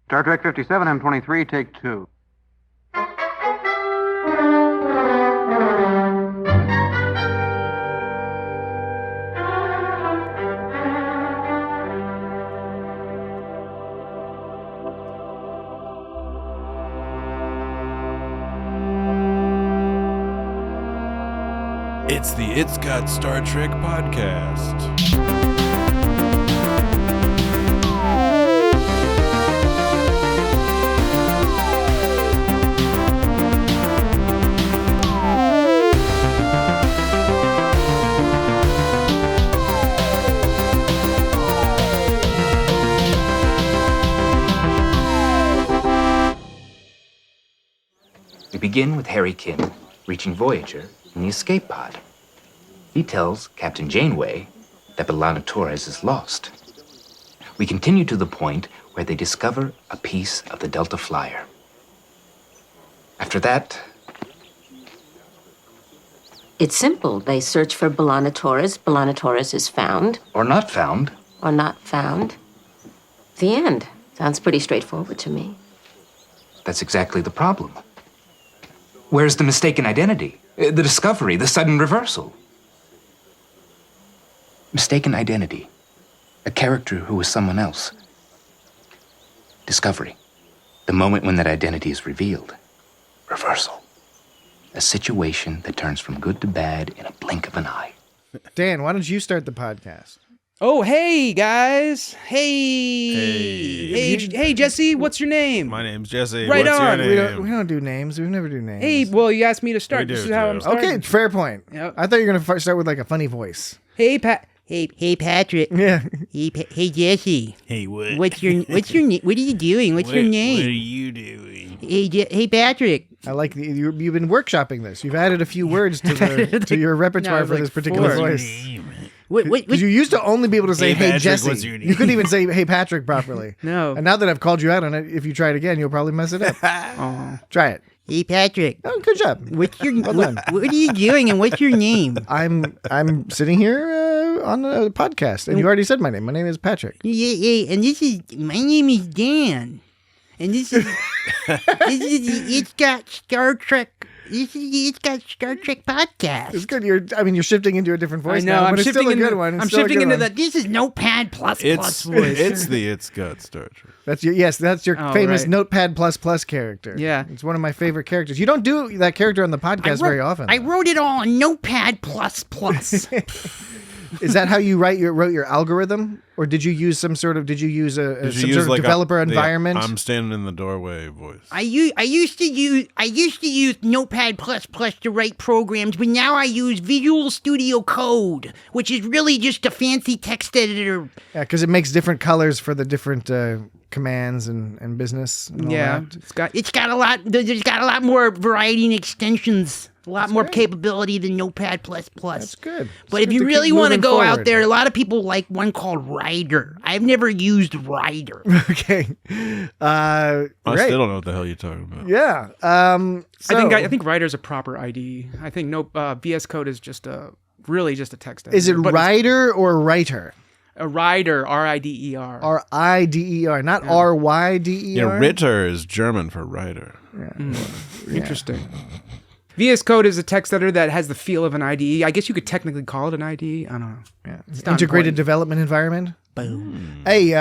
Star Trek 57, M23, take 2. It's the It's Got Star Trek podcast. We begin with Harry Kim reaching Voyager in the escape pod. He tells Captain Janeway that B'Elanna Torres is lost. We continue to the point where they discover a piece of the Delta Flyer. After that... It's simple. They search for B'Elanna Torres. B'Elanna Torres is found. Or not found. Or not found. The end. Sounds pretty straightforward to me. That's exactly the problem. Where's the mistaken identity? The discovery, the sudden reversal? Mistaken identity. A character who was someone else. Discovery. The moment when that identity is revealed. Reversal. A situation that turns from good to bad in a blink of an eye. Dan, why don't you start the podcast? Oh, hey, guys. Hey, Jesse, what's your name? My name's Jesse. Right What's on. Your name? We don't do names. We never do names. Hey, well, you asked me to start. We This do, is how too. I'm starting. Okay, fair point. Yep. I thought you were going to start with like a funny voice. Hey, Pat. Hey, Patrick. Yeah. Hey, Jesse. Hey, what? What's your name? What are you doing? What's your name? What are you doing? Hey, Patrick. I like you've been workshopping this. You've added a few words to your repertoire No, for like this particular 4. voice. What? Because you used to only be able to say, Hey, hey, Patrick, Jesse. what's your name? You couldn't even say, hey, Patrick properly. No. And now that I've called you out on it, if you try it again, you'll probably mess it up. Try it. Hey, Patrick. Oh, good job. What's your? Well done. What are you doing? And what's your name? I'm sitting here on a podcast, and you already said my name. My name is Patrick. Yeah. And my name is Dan. And this is It's Got Star Trek. This is the It's Got Star Trek podcast. It's good. You're shifting into a different voice I know. now, I'm but it's shifting still a good into, one. It's I'm still a shifting good into one. the. This is Notepad plus It's voice. it's the It's Got Star Trek. That's your Oh, famous right. Notepad + character. Yeah. It's one of my favorite characters. You don't do that character on the podcast very often. I wrote it all on Notepad plus. Is that how you wrote your algorithm, or did you use some sort of developer environment? I'm standing in the doorway voice. I used to use Notepad plus to write programs, but now I use Visual Studio Code, which is really just a fancy text editor. Yeah, because it makes different colors for the different commands and business. And all Yeah, that. It's got a lot. There's got a lot more variety and extensions. A lot more capability than Notepad plus. That's good. But if you really want to go out there, a lot of people like one called Rider. I've never used Rider. Okay. I Great. still don't know what the hell you're talking about. Yeah. I think Writer's a proper ID. I think VS Code is just really just a text editor. Is it But it's writer or writer? a Rider? RIDER. R-I-D-E-R, not R-Y-D-E-R? Yeah, Ritter is German for writer. Interesting. VS Code is a text editor that has the feel of an IDE. I guess you could technically call it an IDE. I don't know. Yeah. It's not Integrated important. development environment. Boom. Hey,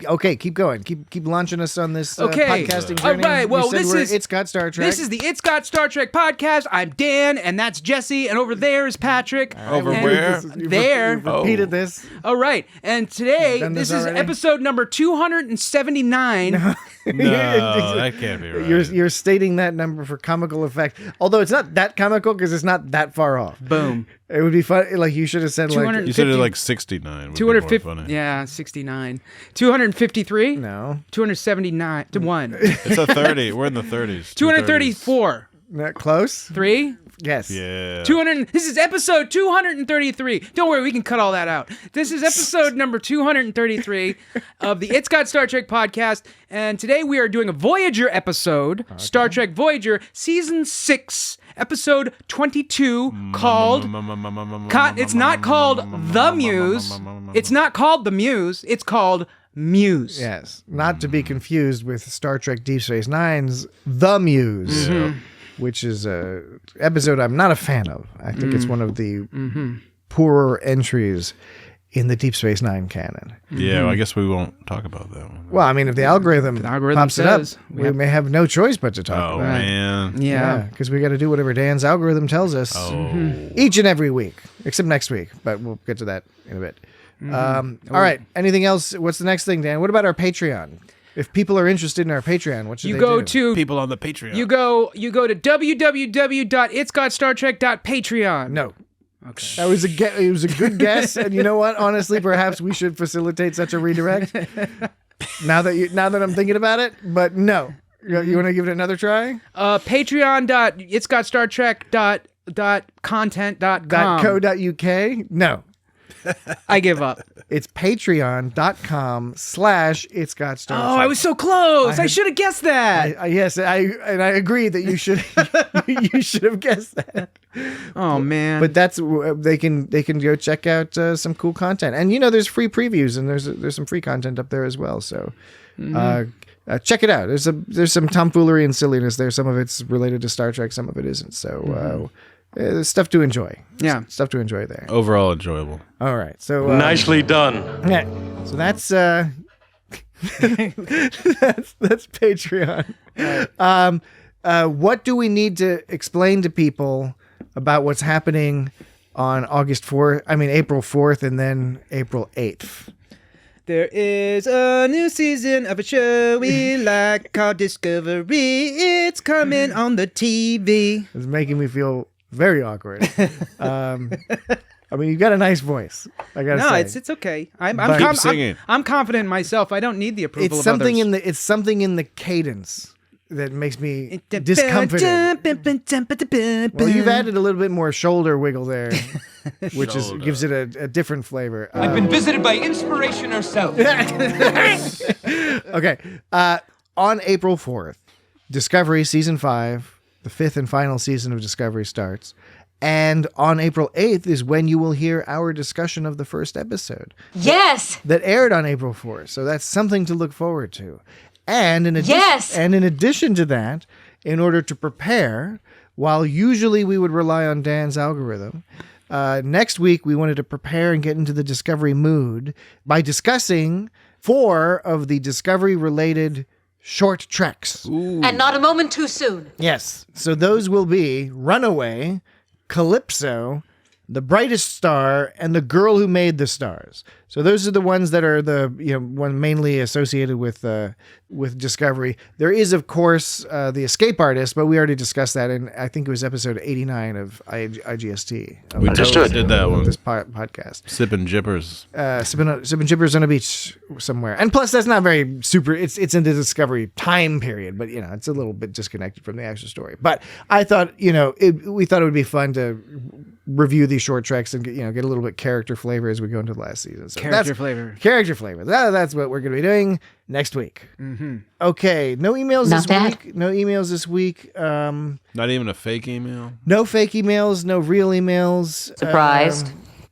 okay, keep going. Keep launching us on this Okay. podcasting All journey. right, well, You said this we're is- It's Got Star Trek. This is the It's Got Star Trek podcast. I'm Dan, and that's Jesse, and over there is Patrick. Over And where? There. You've repeated this. All right, and today, You've done this this is already? episode number 279. No, that can't be right. You're stating that number for comical effect. Although it's not that comical because it's not that far off. Boom. It would be fun. Like you should have said 200 You said it 50 like 69. Would be more 250. funny. Yeah, 69. 253. no, 279 to 1. It's a 30. We're in the 30s. 234. not close. 3. Yes. Yeah. 200. This is episode 233. Don't worry, we can cut all that out. This is episode number 233 of the It's Got Star Trek podcast, and today we are doing a Voyager episode, Star Trek Voyager, season 6, episode 22, called. It's not called The Muse. It's not called The Muse. It's called Muse. Yes, not to be confused with Star Trek Deep Space Nine's The Muse, which is a episode I'm not a fan of. I think it's one of the poorer entries in the Deep Space Nine canon. Yeah, well, I guess we won't talk about that one. Well, I mean, if the algorithm pops it up, says we may have no choice but to talk Oh, about it. man. Yeah. Because we got to do whatever Dan's algorithm tells us each and every week, except next week. But we'll get to that in a bit. All right. Anything else? What's the next thing, Dan? What about our Patreon? If people are interested in our Patreon, what should they do? People on the Patreon. You go to www.itsgotstartrek.patreon. No. Okay. It was a good guess, and you know what? Honestly, perhaps we should facilitate such a redirect. Now that I'm thinking about it, but no. You want to give it another try? Patreon.itsgotstartrek.content.com. .co.uk? No. I give up. It's patreon.com/itsgotstartrek. Oh, I was so close. I should have guessed that. Yes, I agree that you should you should have guessed that. Oh man. But that's they can go check out some cool content. And there's free previews and there's some free content up there as well. So check it out. There's some tomfoolery and silliness there. Some of it's related to Star Trek, some of it isn't. So there's stuff to enjoy. Yeah. Stuff to enjoy there. Overall enjoyable. All right. So Nicely done. Yeah. So that's that's Patreon. What do we need to explain to people about what's happening on April 4th and then April 8th? There is a new season of a show we like called Discovery. It's coming on the TV. It's making me feel very awkward. You've got a nice voice. I gotta say. It's okay. I'm Keep singing. I'm confident in myself. I don't need the approval It's of something others. it's something in the cadence that makes me discomforted. Well, you've added a little bit more shoulder wiggle there, which gives it a different flavor. I've been visited by inspiration herself. Okay. On April 4th, Discovery Season 5, the 5th and final season of Discovery starts. And on April 8th is when you will hear our discussion of the first episode. Yes! That aired on April 4th. So that's something to look forward to. And in addition to that, in order to prepare, while usually we would rely on Dan's algorithm, next week we wanted to prepare and get into the Discovery mood by discussing 4 of the Discovery-related short treks. Ooh. And not a moment too soon. Yes. So those will be Runaway, Calypso, The Brightest Star, and The Girl Who Made the Stars. So those are the ones that are one mainly associated with Discovery. There is, of course, the Escape Artist, but we already discussed that in, I think it was episode 89 of IGST. We did that one. This podcast. Sipping Jippers. Sipping Jippers on a beach somewhere. And plus, that's not very super. It's in the Discovery time period, but it's a little bit disconnected from the actual story. But I thought, we thought it would be fun to review these short treks and get a little bit character flavor as we go into the last season. So character flavor. That's what we're going to be doing next week. Mm-hmm. Okay. No emails week. No emails this week. Not even a fake email? No fake emails. No real emails. Surprised.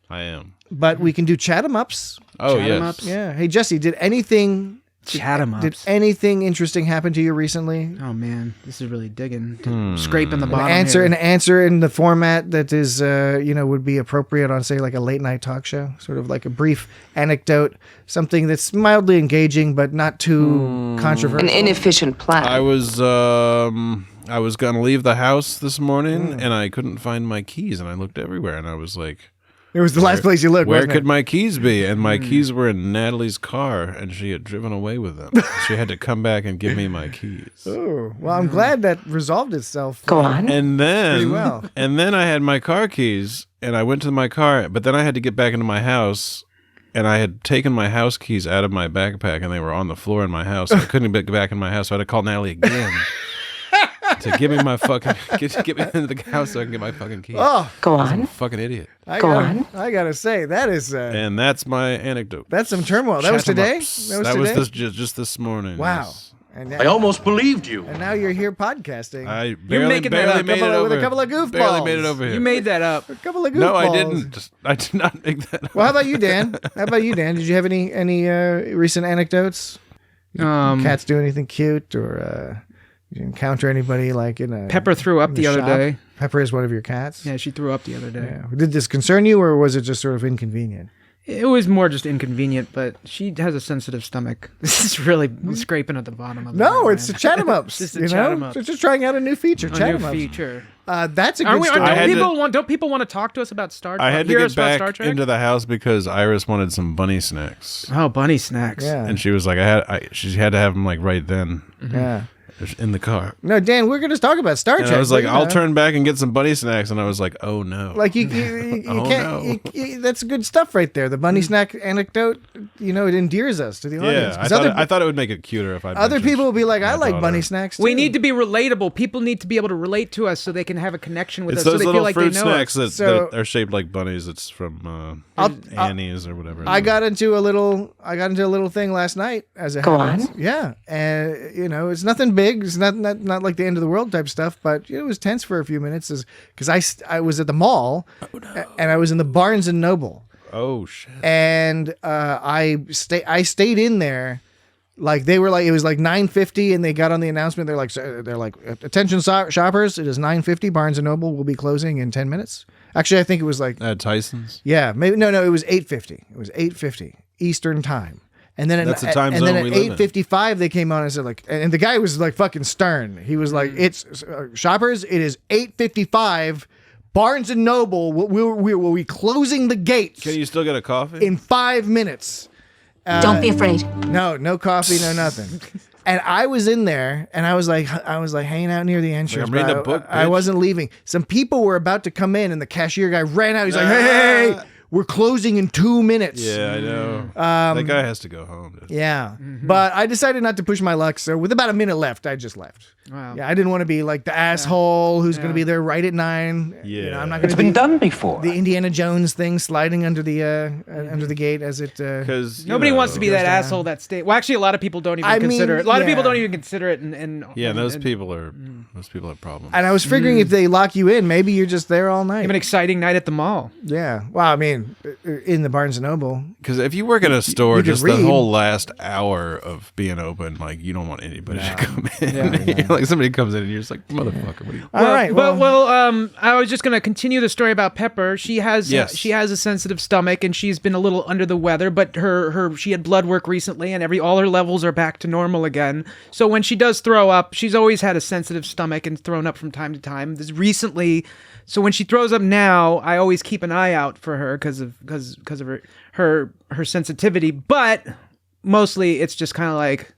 I am. But we can do chat 'em ups. Oh, Chat 'em yes. ups. Yeah. Hey, Jesse, did anything Did anything interesting happen to you recently? Oh man, this is really digging, scraping the bottom. An answer in the format that is, would be appropriate on, say, like a late night talk show, sort of like a brief anecdote, something that's mildly engaging but not too controversial. An inefficient plan. I was gonna leave the house this morning and I couldn't find my keys, and I looked everywhere, and I was like, it was the last place you looked. Where could my keys be? And my keys were in Natalie's car, and she had driven away with them. She had to come back and give me my keys. Oh, well, I'm glad that resolved itself. Go on. And then, pretty well. And then I had my car keys, and I went to my car, but then I had to get back into my house, and I had taken my house keys out of my backpack, and they were on the floor in my house. I couldn't get back in my house, so I had to call Natalie again. To give me my fucking get me into the house so I can get my fucking keys. Oh, go I'm on. a fucking idiot. I gotta say that is. And that's my anecdote. That's some turmoil. That was today. That was just this morning. Wow. Yes. And I almost believed you. And now you're here podcasting. I barely, making that up. barely made it over. With a couple of goofballs. Barely made it over here. You made that up. A couple of goofballs. No, I didn't. I did not make that up. Well, how about you, Dan? Did you have any recent anecdotes? Cats do anything cute, or did you encounter anybody like in a Pepper threw up the other shop? day. Pepper is one of your cats. Yeah, she threw up the other day. Yeah. Did this concern you, or was it just sort of inconvenient? It was more just inconvenient, but she has a sensitive stomach. This is really scraping at the bottom of it. No, it's a chat 'em ups. It's just a chat 'em ups. It's just trying out a new feature. A Chat 'em new ups. feature. That's a good story. Don't people want to talk to us about Star Trek? I had to Hear get us about Star back Trek? into the house because Iris wanted some bunny snacks. Oh, bunny snacks. Yeah. And she was like, she had to have them like right then. Yeah. In the car. No, Dan, we're going to talk about Star And Trek. I was like, but, I'll turn back and get some bunny snacks. And I was like, oh no. Like you Oh, can't. no. That's good stuff right there. The bunny snack anecdote. It endears us to the audience. Yeah, 'Cause I thought it would make it cuter if I. other people will be like, I like daughter. bunny snacks too. We need to be relatable. People need to be able to relate to us so they can have a connection with It's us. So those they little feel like fruit they know snacks us. that are shaped like bunnies. It's from Annie's or whatever. I got into a little thing last night as a Go happens. on. Yeah, and it's nothing big. It's not like the end of the world type stuff, but it was tense for a few minutes because I was at the mall and I was in the Barnes and Noble. Oh shit! And I stayed in there. Like they were like it was like 9:50 and they got on the announcement. They're like attention shoppers. It is 9:50. Barnes and Noble will be closing in 10 minutes. Actually, I think it was like At Tyson's. yeah, maybe no, it was 8:50. It was 8:50 Eastern time. And then That's the time and then zone at we live in. 8:55 they came on and said like, and the guy was like fucking stern. He was like, "It's shoppers. It is 8:55. Barnes and Noble will be closing the gates Can you still get a coffee? in 5 minutes." Don't be afraid. No coffee, no nothing. And I was in there, and I was like hanging out near the entrance. I'm reading but a book, I bitch. wasn't leaving. Some people were about to come in, and the cashier guy ran out. He's like, "Hey, we're closing in 2 minutes." Yeah, I know. That guy has to go home. Dude. Yeah. But I decided not to push my luck. So with about a minute left, I just left. Wow. Yeah, I didn't want to be like the asshole who's going to be there right at 9. Yeah. I'm not going It's to be been done before. the Indiana Jones thing sliding under the gate as it. Because Nobody wants to be that down. asshole that stay. Well, actually, a lot of people don't even I mean, consider it. A lot of people yeah. don't even consider it. And Yeah, those and- people have problems. And I was figuring if they lock you in, maybe you're just there all night. Have an exciting night at the mall. Yeah. Well, I mean, in the Barnes and Noble. Because if you work at a store, you could just the read. whole last hour of being open, like you don't want anybody to come in. Like somebody comes in and you're just like, motherfucker, what are you? All right. I was just going to continue the story about Pepper. She has Yes. she has a sensitive stomach and she's been a little under the weather, but she had blood work recently and all her levels are back to normal again. So when she does throw up, she's always had a sensitive stomach and thrown up from time to time. This recently, so when she throws up now, I always keep an eye out for her because of her sensitivity, but mostly it's just kind of like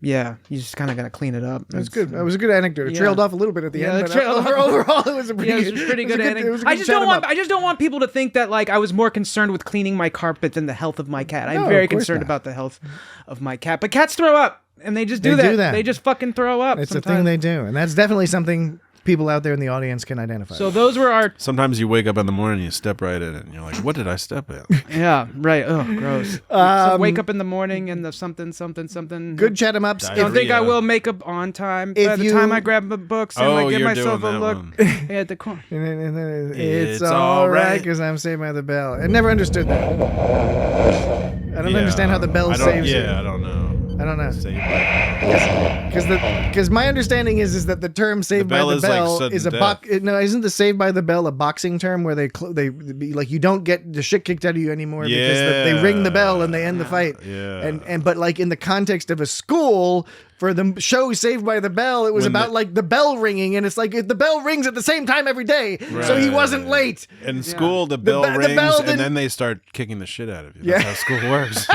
yeah, you just kind of got to clean it up. That's good. That was a good anecdote. It Yeah. trailed off a little bit at the Yeah, end, it but trailed off. overall it was a pretty, Yeah, it was pretty good. It was a good I just chat don't want. 'em up. I just don't want people to think that like I was more concerned with cleaning my carpet than the health of my cat. I'm No, very of course concerned not. about the health of my cat. But cats throw up, and they just do They that. do that. They just fucking throw up. It's sometimes. a thing they do, and that's definitely something people out there in the audience can identify. So those were our. Sometimes you wake up in the morning and you step right in it and you're like, what did I step in? Yeah, right. Oh, gross. So wake up in the morning and the something. good chat 'em ups. Don't think I Diarrhea. will make up on time. If By the you- time I grab the books and Oh, I give you're myself a doing that look one. at the corner. And then It's all all right right. because I'm saved by the bell. I never understood that. I don't understand how the bell saves you. I don't know. I don't know. Saved by- Because my understanding is that the term "saved The bell by the is like bell" sudden is a death. no, isn't the "saved by the bell" a boxing term where they like you don't get the shit kicked out of you anymore because they ring the bell and they end the fight. Yeah. And but like in the context of a school for the show "Saved by the Bell," it was When about the- like the bell ringing, and it's like the bell rings at the same time every day, so he Right. wasn't late. In school, the bell the rings bell and didn't- then they start kicking the shit out of you. Yeah. That's how school works.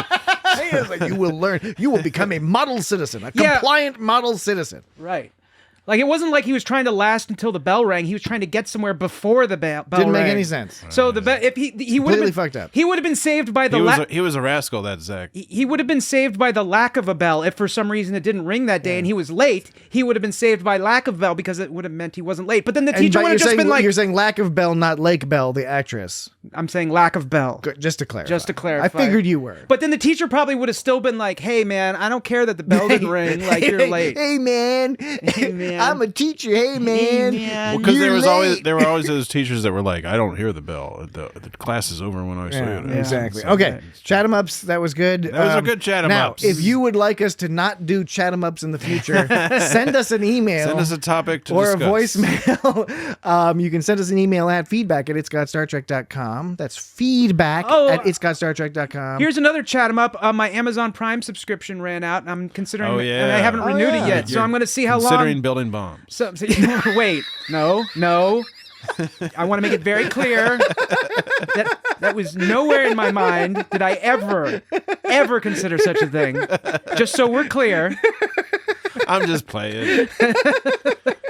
It's like, you will learn. You will become a model citizen, a Yeah. compliant model citizen. Right. Like, it wasn't like he was trying to last until the bell rang. He was trying to get somewhere before the bell Didn't make rang. any sense. So if he would have been fucked up. He would have been saved by the He was a rascal, that Zach. he would have been saved by the lack of a bell. If for some reason it didn't ring that day and he was late, he would have been saved by lack of bell because it would have meant he wasn't late. But then the teacher would have just been like, you're saying lack of Bell, not Lake Bell, the actress. I'm saying lack of bell. Good, just to clarify. I figured you were. But then the teacher probably would have still been like, hey man, I don't care that the bell didn't ring, like you're late. Hey man. I'm a teacher. Hey man. Well, because there were always those teachers that were like, I don't hear the bell. The class is over when I say it. Exactly. So, okay. Chat 'em ups. That was good. That was a good chat 'em ups. Now, if you would like us to not do chat 'em ups in the future, send us an email. Send us a topic to or discuss. a voicemail. You can send us an email at feedback@itsgotstartrek.com. That's feedback at itsgotstartrek.com. Here's another chat 'em up. My Amazon Prime subscription ran out, and I'm considering. Oh, yeah. And I haven't renewed it yet, so I'm going to see how long. Considering building bombs. So wait, no. I want to make it very clear that was nowhere in my mind did I ever consider such a thing. Just so we're clear. I'm just playing.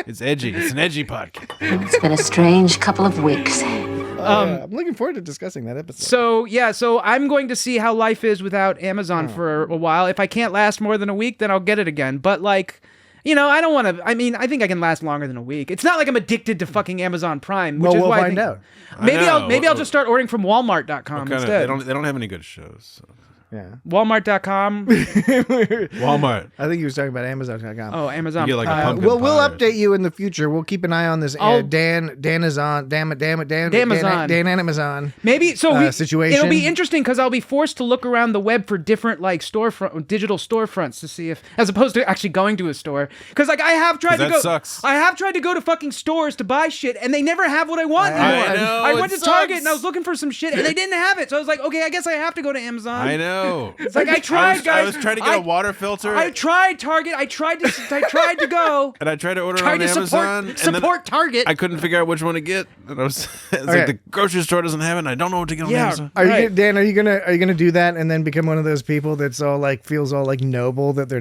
It's edgy. It's an edgy podcast. It's been a strange couple of weeks. I'm looking forward to discussing that episode. So I'm going to see how life is without Amazon for a while. If I can't last more than a week, then I'll get it again. But like, I don't want to. I mean, I think I can last longer than a week. It's not like I'm addicted to fucking Amazon Prime, which is we'll why find out. Maybe I'll just start ordering from Walmart.com instead. They don't have any good shows. So. Yeah. Walmart.com. Walmart. I think he was talking about Amazon.com. Oh, Amazon. You get like a pumpkin we'll pie. update you in the future. We'll keep an eye on this. Dan is on. Damn it. Dan Amazon. Maybe so. Situation. It'll be interesting because I'll be forced to look around the web for different like digital storefronts to see if, as opposed to actually going to a store. Because like I have tried to go. Sucks. I have tried to go to fucking stores to buy shit, and they never have what I want anymore. I know, I went to sucks. Target and I was looking for some shit, and they didn't have it. So I was like, okay, I guess I have to go to Amazon. I know. It's like I tried, guys. I was trying to get a water filter. I tried Target. I tried to go. And I tried to order Tried on to Amazon. support Target. I couldn't figure out which one to get. And I was like, the grocery store doesn't have it. And I don't know what to get on Amazon. Dan, are you gonna do that and then become one of those people that's all like feels all like noble that they're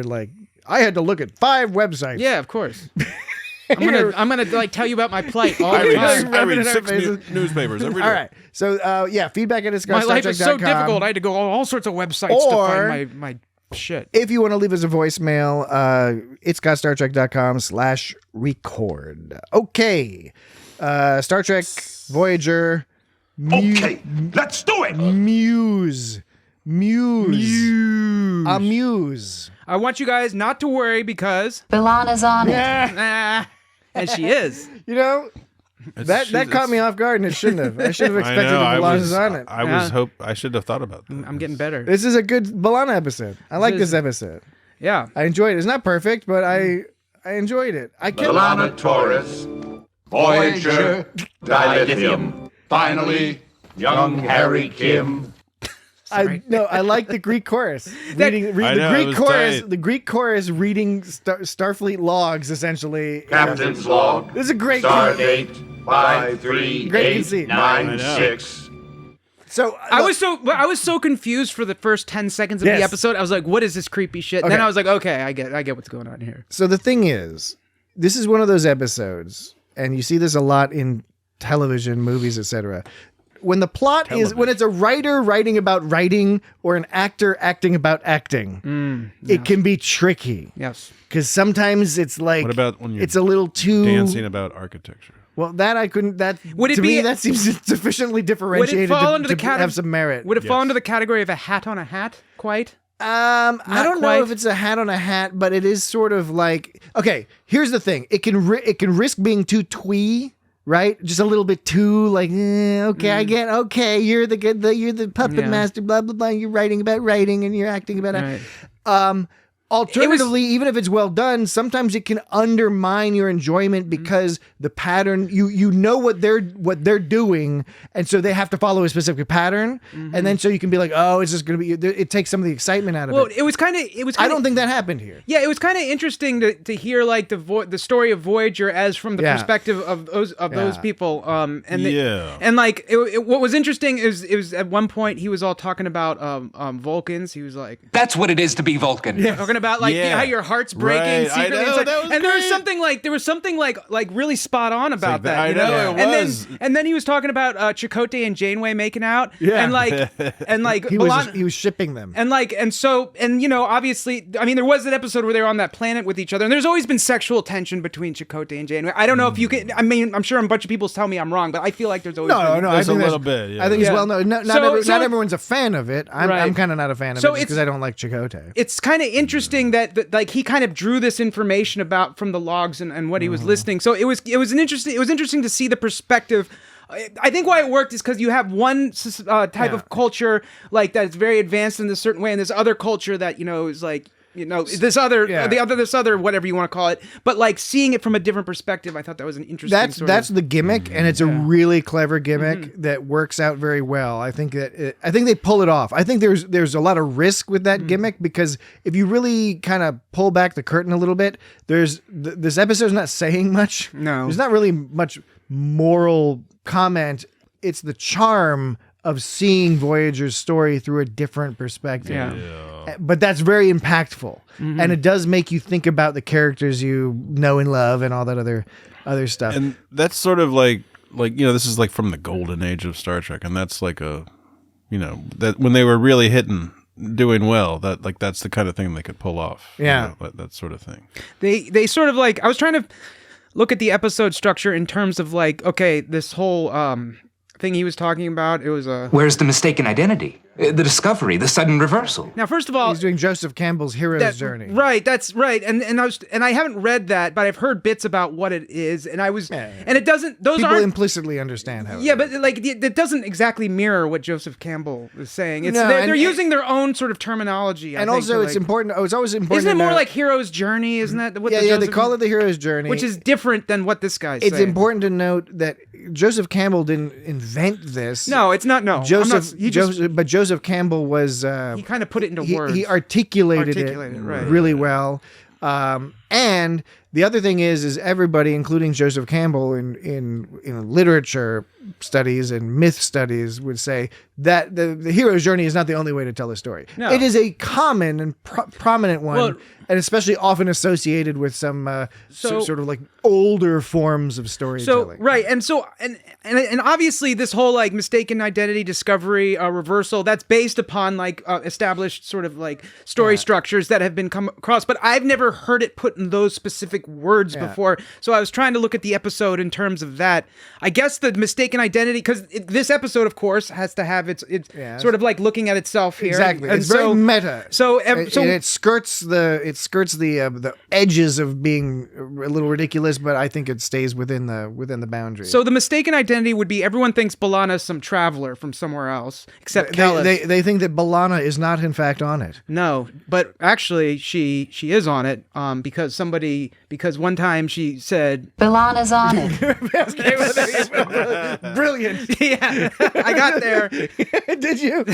like, I had to look at 5 websites. Yeah, of course. I'm gonna like tell you about my plight all the time. I read 6 newspapers every day. All right. So feedback at My life is so difficult. I had to go on all sorts of websites to find my shit. If you want to leave us a voicemail, itsgotstartrek.com/record. Okay. Star Trek, Voyager. Okay, let's do it. Muse. Muse. I want you guys not to worry because B'Elanna's on it. and she is. That caught me off guard, and it shouldn't have. I should have expected that B'Elanna's on it. I should have thought about that. I'm getting better. This is a good B'Elanna episode. I like this episode. Yeah. I enjoyed it. It's not perfect, but I enjoyed it. B'Elanna Taurus, Voyager, dilithium. Finally, young Harry Kim. I like the Greek chorus. The Greek chorus reading Starfleet logs, essentially. Captain's log. This is a great Stardate 53896. So I was so confused for the first 10 seconds of the episode. I was like, what is this creepy shit? And then I was like, okay, I get what's going on here. So the thing is, this is one of those episodes, and you see this a lot in television, movies, etc. When the plot when it's a writer writing about writing or an actor acting about acting, it can be tricky. Yes. Because sometimes it's like, what about when you're it's a little too dancing about architecture? Well, that I couldn't. That would it to be, me that seems sufficiently differentiated to have some merit. Would it fall into the category of a hat on a hat? Quite. I don't know if it's a hat on a hat, but it is sort of like, okay. Here's the thing: it can risk being too twee. Right, just a little bit too like, okay, I get, okay, you're the puppet master, blah blah blah. You're writing about writing and you're acting about it. Alternatively, even if it's well done, sometimes it can undermine your enjoyment because the pattern, you know what they're doing, and so they have to follow a specific pattern, and then so you can be like, oh, it's just gonna be. It takes some of the excitement out of it. Well, it was kind of. I don't think that happened here. Yeah, it was kind of interesting to hear like the story of Voyager as from the perspective of those people. And like what was interesting is it was at one point he was all talking about Vulcans. He was like, that's what it is to be Vulcan. Talking about, like Yeah. how your heart's breaking Right, I secretly know, inside. that was and great. there was something like really spot on about like that. I you know, know, it and was. then he was talking about Chakotay and Janeway making out. Yeah. and like He was shipping them. And obviously, I mean, there was an episode where they were on that planet with each other, and there's always been sexual tension between Chakotay and Janeway. I don't know if you can. I mean, I'm sure a bunch of people tell me I'm wrong, but I feel like there's always been. No, I There's a think little bit. Yeah. I think it's Yeah. well known. Not everyone's a fan of it. I'm Right. kind of not a fan of So it just because it's- I don't like Chakotay. It's kind of interesting that like he kind of drew this information about from the logs and what he was listening. So it was interesting to see the perspective. I think why it worked is because you have one type of culture like that's very advanced in this certain way, and this other culture that is like. This other whatever you want to call it, but like seeing it from a different perspective, I thought that was an interesting. That's the gimmick, and it's a really clever gimmick that works out very well. I think they pull it off. I think there's a lot of risk with that gimmick because if you really kind of pull back the curtain a little bit, this episode's not saying much. No, there's not really much moral comment. It's the charm of seeing Voyager's story through a different perspective. Yeah. But that's very impactful. And it does make you think about the characters you know and love and all that other stuff. And that's sort of like this is like from the golden age of Star Trek, and that's like that when they were really doing well, that's the kind of thing they could pull off. Yeah. That sort of thing. They sort of like, I was trying to look at the episode structure in terms of like, okay, this whole thing he was talking about, it was a... Where's the mistaken identity? The discovery, the sudden reversal. Now, first of all... He's doing Joseph Campbell's hero's journey. Right, that's right. And I haven't read that, but I've heard bits about what it is, and I was... Yeah. And it doesn't... Those People aren't... implicitly understand how it Yeah, is. but like it doesn't exactly mirror what Joseph Campbell is saying. It's No, they're and- using their own sort of terminology. I And think, also, to, it's like- important. It's always important. Isn't it to more know- like hero's journey? Isn't that what? Yeah, the they Joseph- call it the hero's journey, which is different than what this guy's It's saying. important to note that Joseph Campbell didn't invent this. No, it's not. No, But Joseph Campbell was. He kind of put it into he, words. He articulated it right. really well. And the other thing is everybody, including Joseph Campbell in literature studies and myth studies, would say that the hero's journey is not the only way to tell a story. No. It is a common and prominent one, Well, and especially often associated with some sort of like older forms of storytelling. So right, and obviously this whole like mistaken identity discovery reversal, that's based upon like established sort of like story structures that have been come across, but I've never heard it put in those specific words before. So I was trying to look at the episode in terms of that. I guess the mistaken identity, because this episode, of course, has to have its sort of like looking at itself here. Exactly, and it's very meta. So it skirts the edges of being a little ridiculous, but I think it stays within the boundaries. So the mistaken identity would be everyone thinks B'Elanna's some traveler from somewhere else, except Calypso. They think that B'Elanna is not in fact on it. No, but actually she is on it because one time she said B'Elanna's on it. Brilliant. Yeah, I got there. Did you?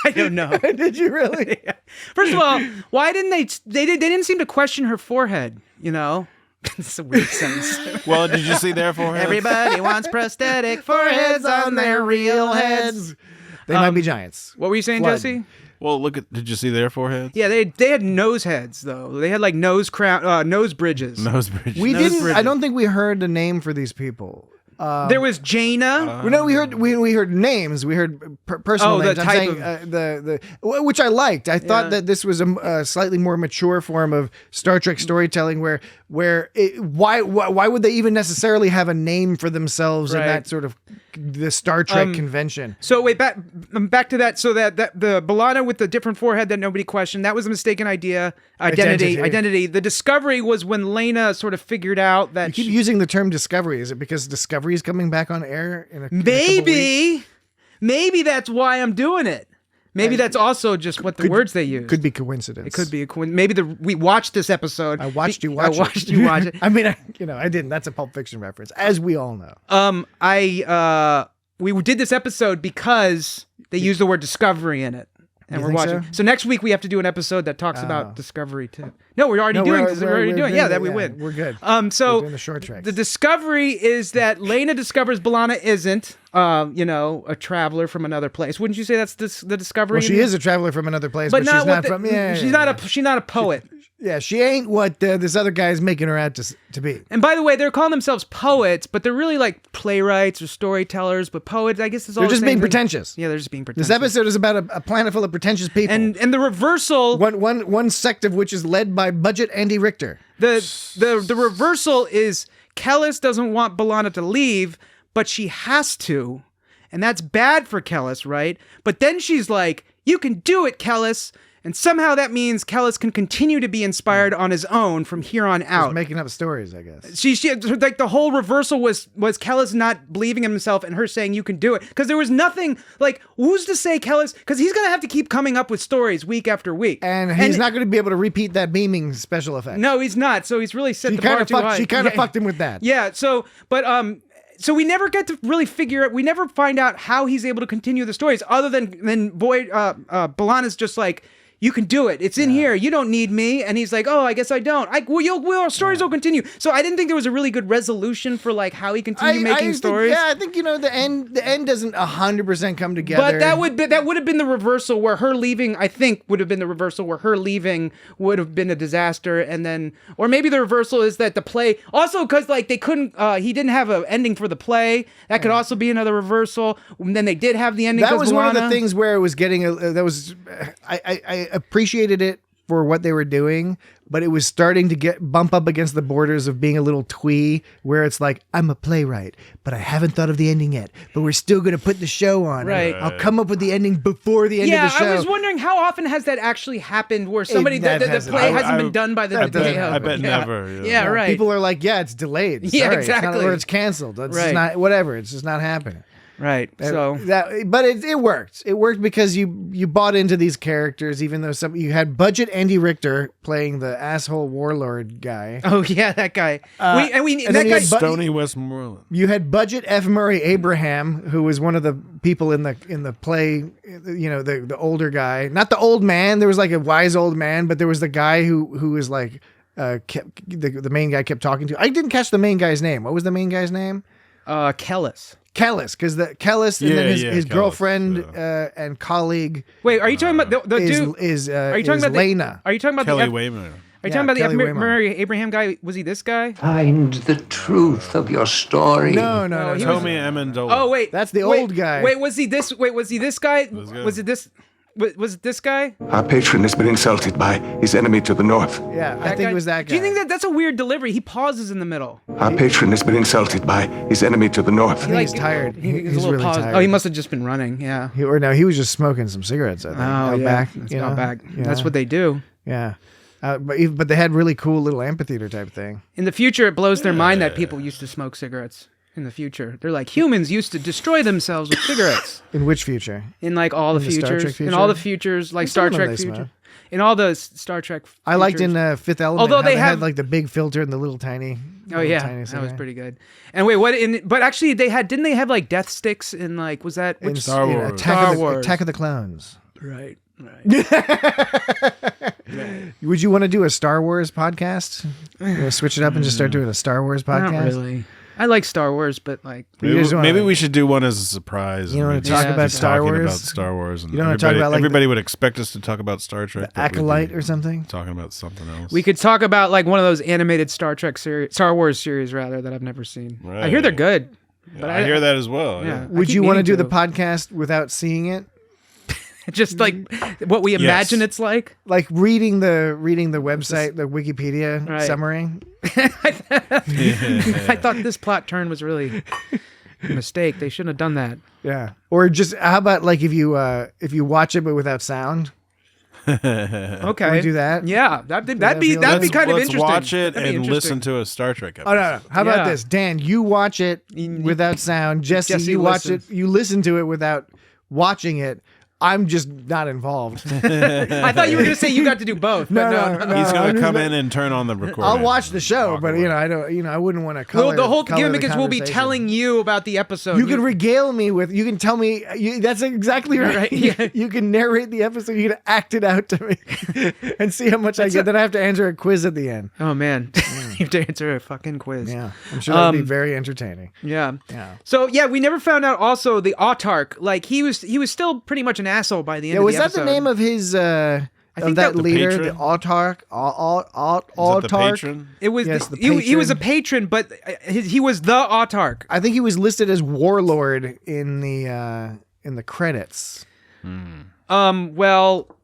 I don't know. Did you really? Yeah. First of all, why didn't they didn't seem to question her forehead, It's a weird sentence. Well, did you see their foreheads? Everybody wants prosthetic foreheads on their real heads. They might be giants. What were you saying, Flood. Jesse? Well, did you see their foreheads? Yeah, they had nose heads though. They had like nose bridges. Nose bridges. We Nose didn't. bridges. I don't think we heard the name for these people. There was Jaina. We heard names. We heard personal the names. I'm type saying the which I liked. I thought that this was a slightly more mature form of Star Trek storytelling, where why would they even necessarily have a name for themselves in Right. that sort of the Star Trek convention? So wait, back to that. So that the B'Elanna with the different forehead that nobody questioned, that was a mistaken identity. The discovery was when Lena sort of figured out that You keep using the term discovery. Is it because Discovery is coming back on air in a couple weeks? Maybe that's why I'm doing it. Maybe that's also just what the words they use. Could be coincidence. It could be a maybe we watched this episode. I watched you watch it. I watched you watch it. I mean, I didn't. That's a Pulp Fiction reference, as we all know. We did this episode because they used the word discovery in it. And You we're think watching. so? So next week we have to do an episode that talks about Discovery too. No, we're already doing. Yeah, that we win. We're good. So We're doing the short tracks. the discovery is that Lena discovers B'Elanna isn't, a traveler from another place. Wouldn't you say that's the discovery? Well, she is a traveler from another place, but but she's not what from. she's not a poet. Yeah, she ain't what this other guy is making her out to be. And by the way, they're calling themselves poets, but they're really like playwrights or storytellers. But poets, I guess, is all They're the just same being thing. pretentious. Yeah, they're just being pretentious. This episode is about a planet full of pretentious people. and the reversal. One sect of which is led by Budget Andy Richter. The reversal is Kellis doesn't want B'Elanna to leave, but she has to, and that's bad for Kellis, right? But then she's like, "You can do it, Kellis." And somehow that means Kellis can continue to be inspired on his own from here on out. Just making up stories, I guess. She like the whole reversal was Kellis not believing in himself and her saying you can do it, because there was nothing like who's to say Kellis, because he's gonna have to keep coming up with stories week after week, and he's not going to be able to repeat that beaming special effect. No, he's not. So he's really set the bar too high. She kind of fucked him with that. Yeah. So so we never get to really figure out. We never find out how he's able to continue the stories, other than B'Elanna's just like, you can do it. It's in here. You don't need me. And he's like, oh, I guess I don't. Our stories will continue. So I didn't think there was a really good resolution for like how he continued making stories. I think the end doesn't 100% come together. But that would have been the reversal where her leaving. I think would have been the reversal where her leaving would have been a disaster, and then, or maybe the reversal is that the play also, because like they couldn't. He didn't have an ending for the play. That could also be another reversal. And then they did have the ending. That was one of the B'Elanna. things where it was getting. I appreciated it for what they were doing, but it was starting to bump up against the borders of being a little twee, where it's like, I'm a playwright, but I haven't thought of the ending yet, but we're still going to put the show on. Right. I'll come up with the ending before the end of the show. I was wondering how often has that actually happened where somebody, the play hasn't been done by the day of. I bet never. Yeah, right. People are like, yeah, it's delayed. Yeah, Sorry, exactly. It's not, or it's canceled. It's just not, whatever. It's just not happening. Right. So but it worked. It worked because you bought into these characters, even though you had Budget Andy Richter playing the asshole warlord guy. Oh yeah, that guy. And that then you guy. had Stony Westmoreland. You had Budget F. Murray Abraham, who was one of the people in the play. You know, the older guy, not the old man. There was like a wise old man, but there was the guy who was like the main guy kept talking to. I didn't catch the main guy's name. What was the main guy's name? Kellis. Because and then his Kellis, girlfriend and colleague. Wait, are you talking about the dude? Are you talking about Lena? Are you talking about Kelly Wayman? Are you talking about the F. Kelly Wayman. Murray Abraham guy? Was he this guy? Find the truth of your story. No. he Tommy Amendola. Oh wait, That's the old guy. Wait, was he this? Wait, was he this guy? Was it this? Was it this guy? Our patron has been insulted by his enemy to the north. Yeah, I think it was that guy. Do you think that's a weird delivery? He pauses in the middle. Our patron has been insulted by his enemy to the north. I think he's tired. He's really tired. Oh, he must have just been running. Yeah. He was just smoking some cigarettes. I think. Oh, yeah. Back. It's out back. That's what they do. Yeah. But they had really cool little amphitheater type thing. In the future, it blows their mind that people used to smoke cigarettes. In the future, they're like, humans used to destroy themselves with cigarettes. In which future? In like all the In the Star futures, Trek future? in all the futures, like Star Some of them Trek they future, smoke. in all the Star Trek. Futures. I liked in Fifth Element. Although how they had have like the big filter and the little tiny. Oh yeah, tiny that was cigarette. pretty good. And wait, what? But actually, didn't they have like death sticks in like? Was that In which? Star Wars. Attack of the Clones. Right. Would you want to do a Star Wars podcast? You wanna switch it up and just start doing a Star Wars podcast? Not really. I like Star Wars, but like Maybe we should do one as a surprise. You don't and want to we talk just about keep Star talking Wars? about Star Wars. And You don't want to talk about like everybody would expect us to talk about Star Trek. the but we'd be Acolyte or something? Talking about something else. we could talk about like one of those animated Star Wars series rather that I've never seen. I hear they're good. But I hear that as well. Yeah. Yeah. Would keep you want to meaning do the to. podcast without seeing it? Just like what we imagine it's like. Like reading the website, the Wikipedia Right. summary. I thought this plot turn was really a mistake. They shouldn't have done that. Yeah. Or just how about like if you watch it but without sound? Okay. Can we do that? Yeah, that'd be feel- kind of Let's interesting. watch it That'd be and interesting. listen to a Star Trek episode. Oh no. How about Yeah. this? Dan, you watch it without sound. Jesse, Jesse you watch listens. it. You listen to it without watching it. I'm just not involved. I thought you were going to say you got to do both. But no. He's I'm going to just come not- in and turn on the recording. I'll watch the show, Talk but about I it. don't. I wouldn't want to color. Well, the whole color gimmick is we'll be conversation. telling you about the episode. You can regale me with. You can tell me. That's exactly right. Right, yeah. You can narrate the episode. You can act it out to me, and see how much I get. Then I have to answer a quiz at the end. Oh man, you have to answer a fucking quiz. Yeah, I'm sure that'll be very entertaining. Yeah. Yeah. So yeah, we never found out. Also, the Autarch, like he was still pretty much an asshole by the end. of Was the that episode. the name of his of that the leader, patron? the autark. Is it the patron? It was Yes, the, the he was a patron. patron, but he was the autark. I think he was listed as warlord in the credits. Well,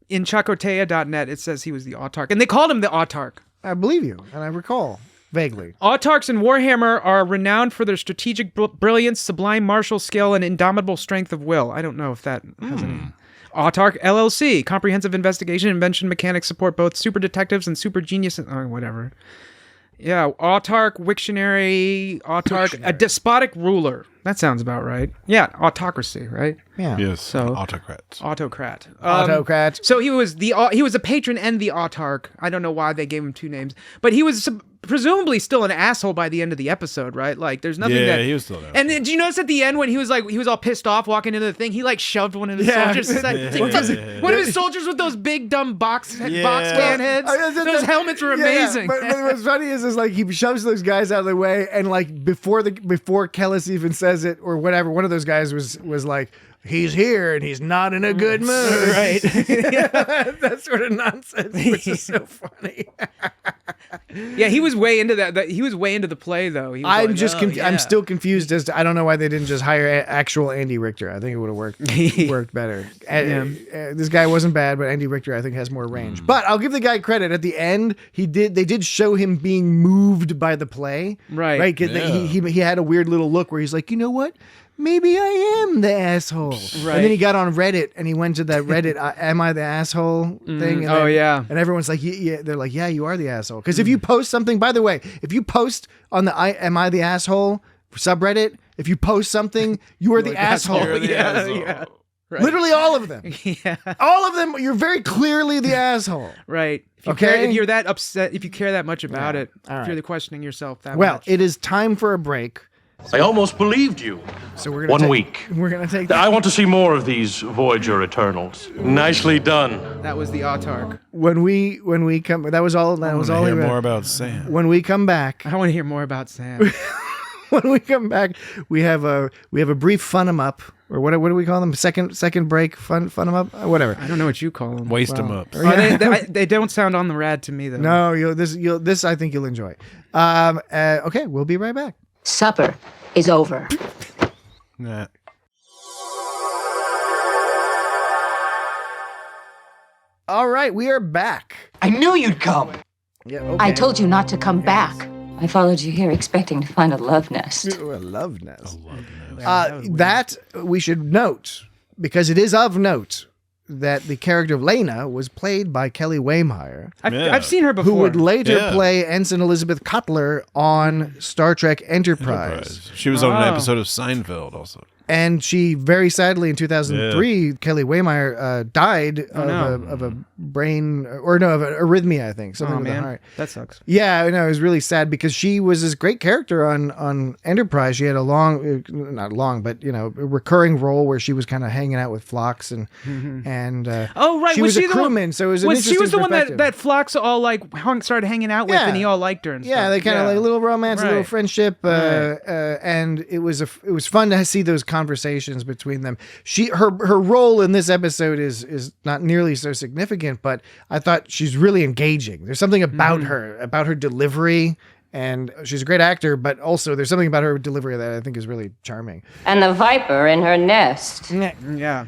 in chakotea.net it says he was the autark, and they called him the autark. I believe you, and I recall vaguely. Autarks in Warhammer are renowned for their strategic brilliance, sublime martial skill, and indomitable strength of will. I don't know if that has any. Autark LLC, comprehensive investigation, invention, mechanics, support both super detectives and super genius, whatever. Yeah, autark, Wiktionary, autark, a despotic ruler. That sounds about right. Yeah, autocracy, right? Yeah. Yes. So- autocrat. Autocrat. Autocrat. So he was a patron and the autark. I don't know why they gave him two names, but he was presumably still an asshole by the end of the episode, right? Like, there's nothing Yeah, that he was still an And then, did you notice at the end when he was all pissed off walking into the thing, he like shoved one of his soldiers aside. One of his soldiers with those big dumb box can heads. Those helmets were amazing. But what's funny is like he shoves those guys out of the way, and like before Kellis even says it or whatever, one of those guys was like, he's here and he's not in a good mood. Right. That sort of nonsense, which is so funny. Yeah, he was way into that. He was way into the play, though. He was I'm like, just "Oh, yeah." I'm still confused as to I don't know why they didn't just hire actual Andy Richter. I think it would have worked better. This guy wasn't bad, but Andy Richter I think has more range. But I'll give the guy credit. At the end, they did show him being moved by the play. Right. Right. 'Cause he had a weird little look where he's like, you know what? Maybe I am the asshole. Right. And then he got on Reddit and he went to that Reddit, am I the asshole thing? And yeah. And everyone's like, yeah, they're like, yeah, you are the asshole. Because if you post something, by the way, if you post on the am I the asshole subreddit, if you post something, you are the asshole. You're the asshole. Yeah. Right. Literally all of them. Yeah. All of them, you're very clearly the asshole. Right. If you Okay. care, if you're that upset, if you care that much about it, All if you're right. questioning yourself that Well, much. it is time for a break. I almost believed you. So we're gonna 1 week. We're gonna take. I want to see more of these Voyager Eternals. Nicely done. That was the autark. When we come, that was all. That was all. Hear he read. more about Sam. When we come back, I want to hear more about Sam. when we come back, we have a brief fun 'em up, or what do we call them? Second break fun 'em up, whatever. I don't know what you call them. Waste them up. They don't sound on the rad to me though. No, this I think you'll enjoy. Okay, we'll be right back. Supper is over. Nah. All right, we are back. I knew you'd come. Yeah, okay. I told you not to come back. I followed you here expecting to find a love nest. Ooh, a love nest. That we should note, because it is of note that the character of Lena was played by Kelly Waymeyer, I've seen her before. who would later Yeah. play Ensign Elizabeth Cutler on Star Trek Enterprise. She was on an episode of Seinfeld also. And she very sadly in 2003, Kelly Waymeyer died of a brain of an arrhythmia, I think, something Oh with the man, heart. that sucks. Yeah, I know, it was really sad because she was this great character on Enterprise. She had a not long, but a recurring role where she was kind of hanging out with Phlox and Oh right, she was a the one- crewman, so it was an she was interesting the one perspective. that Phlox all like started hanging out with, Yeah. and he all liked her. And Yeah, stuff. they kind of like a little romance, a little Right. friendship, and it was fun to see those conversations between them. Her role in this episode is not nearly so significant, but I thought she's really engaging. There's something about her delivery, and she's a great actor, but also there's something about her delivery that I think is really charming. And the viper in her nest. Yeah.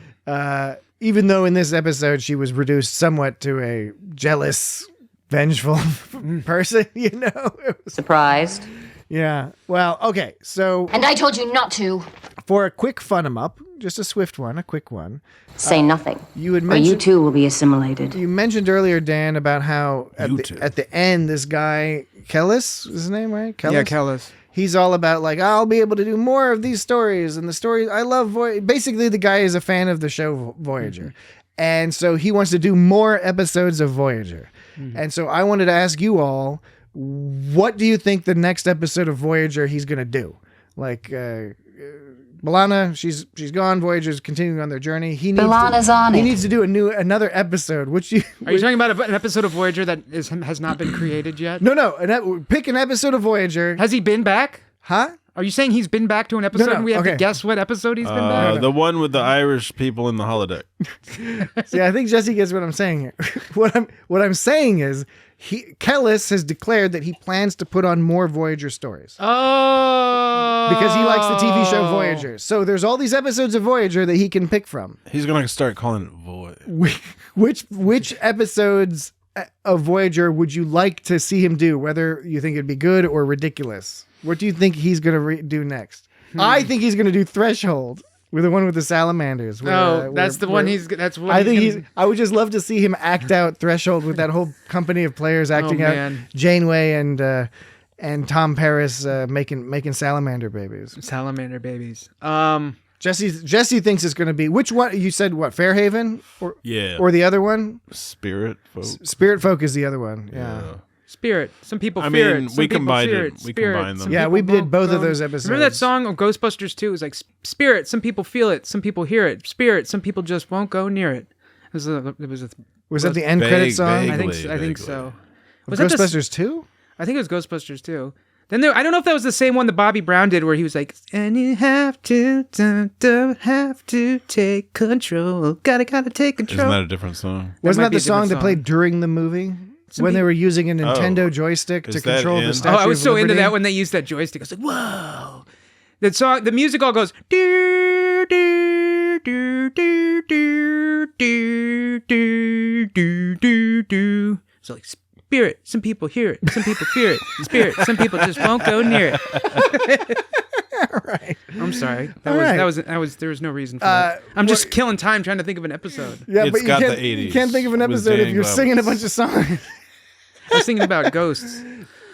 Even though in this episode she was reduced somewhat to a jealous, vengeful person, Surprised. Yeah. Well, okay. So And I told you not to. for a quick fun 'em up, just a swift one, a quick one. Say nothing. You had Or you mentioned too will be assimilated. you mentioned earlier, Dan, about how at the end, this guy Kellis is his name, right? Kellis? Yeah, Kellis. He's all about like, I'll be able to do more of these stories, and the stories I love. Basically, the guy is a fan of the show Voyager, and so he wants to do more episodes of Voyager. And so I wanted to ask you all, what do you think the next episode of Voyager he's gonna do? Like, B'Elanna, she's gone. Voyager's continuing on their journey. B'Elanna's on He it. needs to do another episode. Are you talking about an episode of Voyager that has not been created yet? No. Pick an episode of Voyager. Has he been back? Huh? Are you saying he's been back to an episode and we have to guess what episode he's been back? The one with the Irish people in the holodeck. See, I think Jesse gets what I'm saying here. What I'm saying is Kellis has declared that he plans to put on more Voyager stories. Oh. Because he likes the TV show Voyager. So there's all these episodes of Voyager that he can pick from. He's going to start calling it Void. Which episodes of Voyager would you like to see him do, whether you think it'd be good or ridiculous? What do you think he's going to do next? I think he's going to do Threshold. With the one with the salamanders. That's the one he's. I would just love to see him act out Threshold with that whole company of players acting out Janeway and Tom Paris making salamander babies. Salamander babies. Jesse thinks it's going to be which one? You said what? Fairhaven or the other one? Spirit Folk. Spirit Folk is the other one. Yeah. Spirit. Some people fear it. We combined it. We combined them. Yeah, we did both of those episodes. Remember that song of Ghostbusters 2? It was like, Spirit, some people feel it, some people hear it. Spirit, some people just won't go near it. Was that the end credit song? I think so. Was Ghostbusters 2? I think it was Ghostbusters 2. Then I don't know if that was the same one that Bobby Brown did, where he was like, and you have to take control. Gotta take control. Isn't that a different song? Wasn't that the song that played during the movie? When they were using a Nintendo joystick to control the Statue of Liberty. I was so into that when they used that joystick. I was like, whoa. That song, the music all goes, do, do, do, do, do, do, do, do, do, do. So like, Spirit, some people hear it, some people fear it. Spirit, some people just won't go near it. All right. I'm sorry. There was no reason for that. I'm just killing time trying to think of an episode. Yeah, but the 80s. You can't think of an episode if you're singing a bunch of songs. I was thinking about ghosts.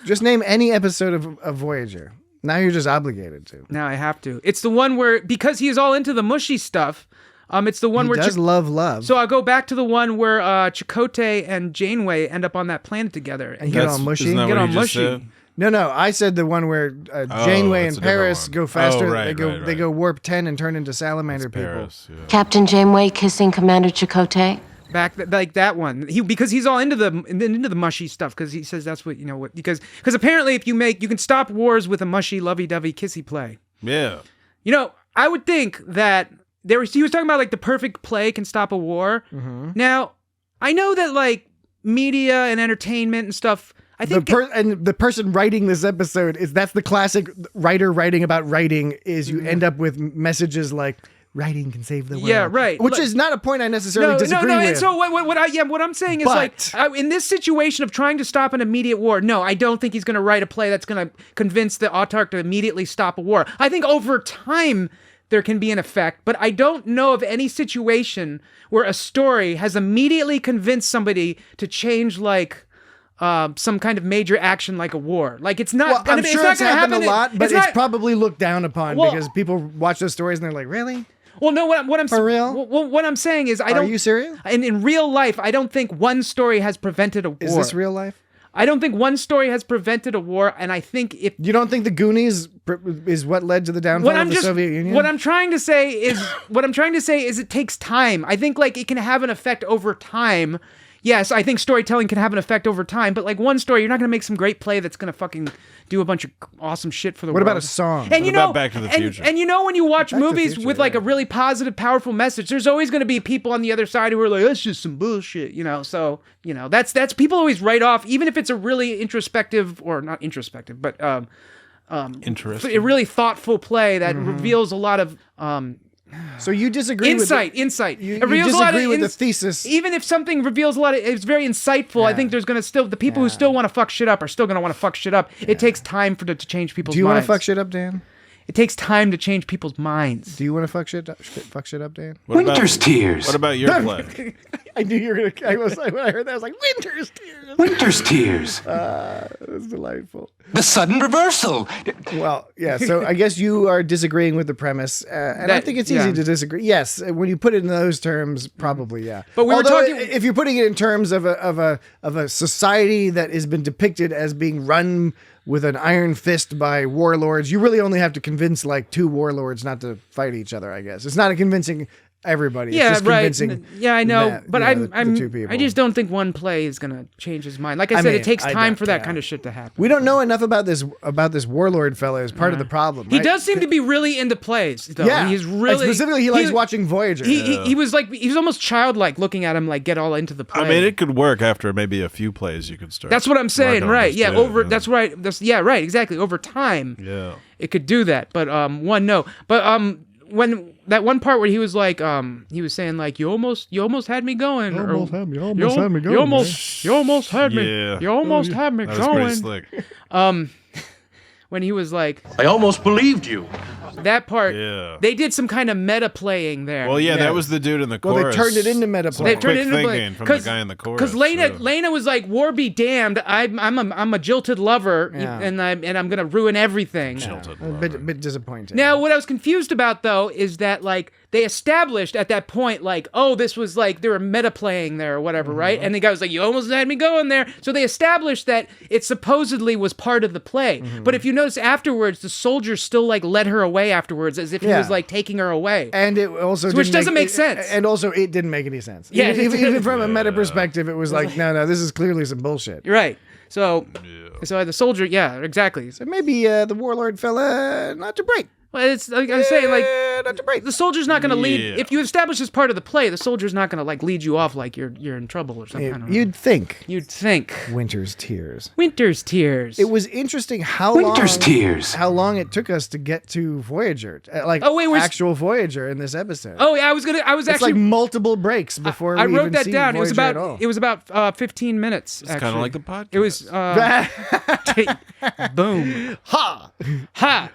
Just name any episode of Voyager. Now you're just obligated to. Now I have to. It's the one where, because he's all into the mushy stuff, it's the one where... He does love. So I'll go back to the one where Chakotay and Janeway end up on that planet together. And get all mushy? Isn't that get what all you just mushy. said? No. I said the one where Janeway and Paris go faster. Right, they go warp 10 and turn into salamander people. Paris, yeah. Captain Janeway kissing Commander Chakotay. Like that one, because he's all into the mushy stuff, because he says that's what because apparently if you can stop wars with a mushy lovey-dovey kissy play. Yeah. I would think that he was talking about like the perfect play can stop a war. Mm-hmm. Now, I know that like media and entertainment and stuff. I think the person writing this episode that's the classic writer writing about writing is you end up with messages like, writing can save the world. Yeah, right. Which is not a point I necessarily disagree with. And so what I'm saying is in this situation of trying to stop an immediate war, no, I don't think he's going to write a play that's going to convince the autarch to immediately stop a war. I think over time there can be an effect, but I don't know of any situation where a story has immediately convinced somebody to change like some kind of major action like a war. Like it's not. I'm sure it's happened a lot, but it's probably looked down upon because people watch those stories and they're like, really? Well, no. What I'm for real? What I'm saying is, Are you serious? In real life, I don't think one story has prevented a war. Is this real life? I don't think one story has prevented a war, and I think if you don't think the Goonies is what led to the downfall of the Soviet Union. What I'm trying to say is it takes time. I think like it can have an effect over time. Yes, I think storytelling can have an effect over time, but like one story, you're not going to make some great play that's going to fucking do a bunch of awesome shit for the world. What about a song? And what about Back to the Future? And when you watch movies with like a really positive, powerful message, there's always going to be people on the other side who are like, that's just some bullshit, So, that's people always write off, even if it's a really introspective, or not introspective, but interesting, a really thoughtful play that reveals a lot of so you disagree insight. You reveals disagree a lot of with the thesis. Even if something reveals a lot of, it's very insightful. I think there's going to still, the people who still want to fuck shit up are still going to want to fuck shit up. It takes time to change people's minds. Do you want to fuck shit up, Dan? It takes time to change people's minds. Do you want to fuck shit up, Dan? Winter's Tears. What about your play? I knew you were going to, when I heard that, I was like, Winter's Tears. Winter's Tears. It was delightful. The sudden reversal. Well, yeah, so I guess you are disagreeing with the premise, and I think it's easy to disagree. Yes, when you put it in those terms, probably, yeah. But we were talking... if you're putting it in terms of a society that has been depicted as being run with an iron fist by warlords, you really only have to convince like two warlords not to fight each other, I guess. It's not a convincing everybody. Yeah, it's just convincing. Yeah, I know, that, but the two people. I just don't think one play is gonna change his mind. Like I said, it takes time for that kind of shit to happen. We don't know enough about this warlord fellow is part of the problem. He right? does seem to be really into plays, though. Yeah, he's really specifically he likes watching Voyager. He was almost childlike looking at him, like get all into the play. I mean, it could work after maybe a few plays. You could start. That's what I'm saying, right? Yeah, That's right. Right, exactly. Over time, it could do that. But when that one part where he was like, he was saying like, you almost had me going. You almost had me going. You almost had me That was pretty slick. When he was like, I almost believed you. That part, they did some kind of meta playing there. Well, that was the dude in the chorus. Well, they turned it into meta playing. They turned it into playing from the guy in the chorus. Because Lena was like, "War be damned, I'm a jilted lover, and I'm gonna ruin everything." Jilted A bit disappointing. Now, what I was confused about though is that like they established at that point like, oh, this was like they were meta playing there or whatever, right? And the guy was like, "You almost had me going there." So they established that it supposedly was part of the play. But if you notice afterwards, the soldier still like led her away afterwards as if he was like taking her away. And it also which doesn't make sense. And also it didn't make any sense. Yeah, even from a meta perspective, it was like, no, this is clearly some bullshit. Right. So the soldier, exactly. So maybe the warlord fella not to break. Well, it's like I was saying, like not to break. The soldier's not going to lead. If you establish this part of the play, the soldier's not going to like lead you off like you're in trouble or something. I don't know. You'd think. Winter's Tears. It was interesting how long it took us to get to Voyager, actual Voyager in this episode. Oh yeah, I was it's actually like multiple breaks before I we wrote even that see down. Voyager It was about 15 minutes. It's kind of like the podcast. It was boom ha.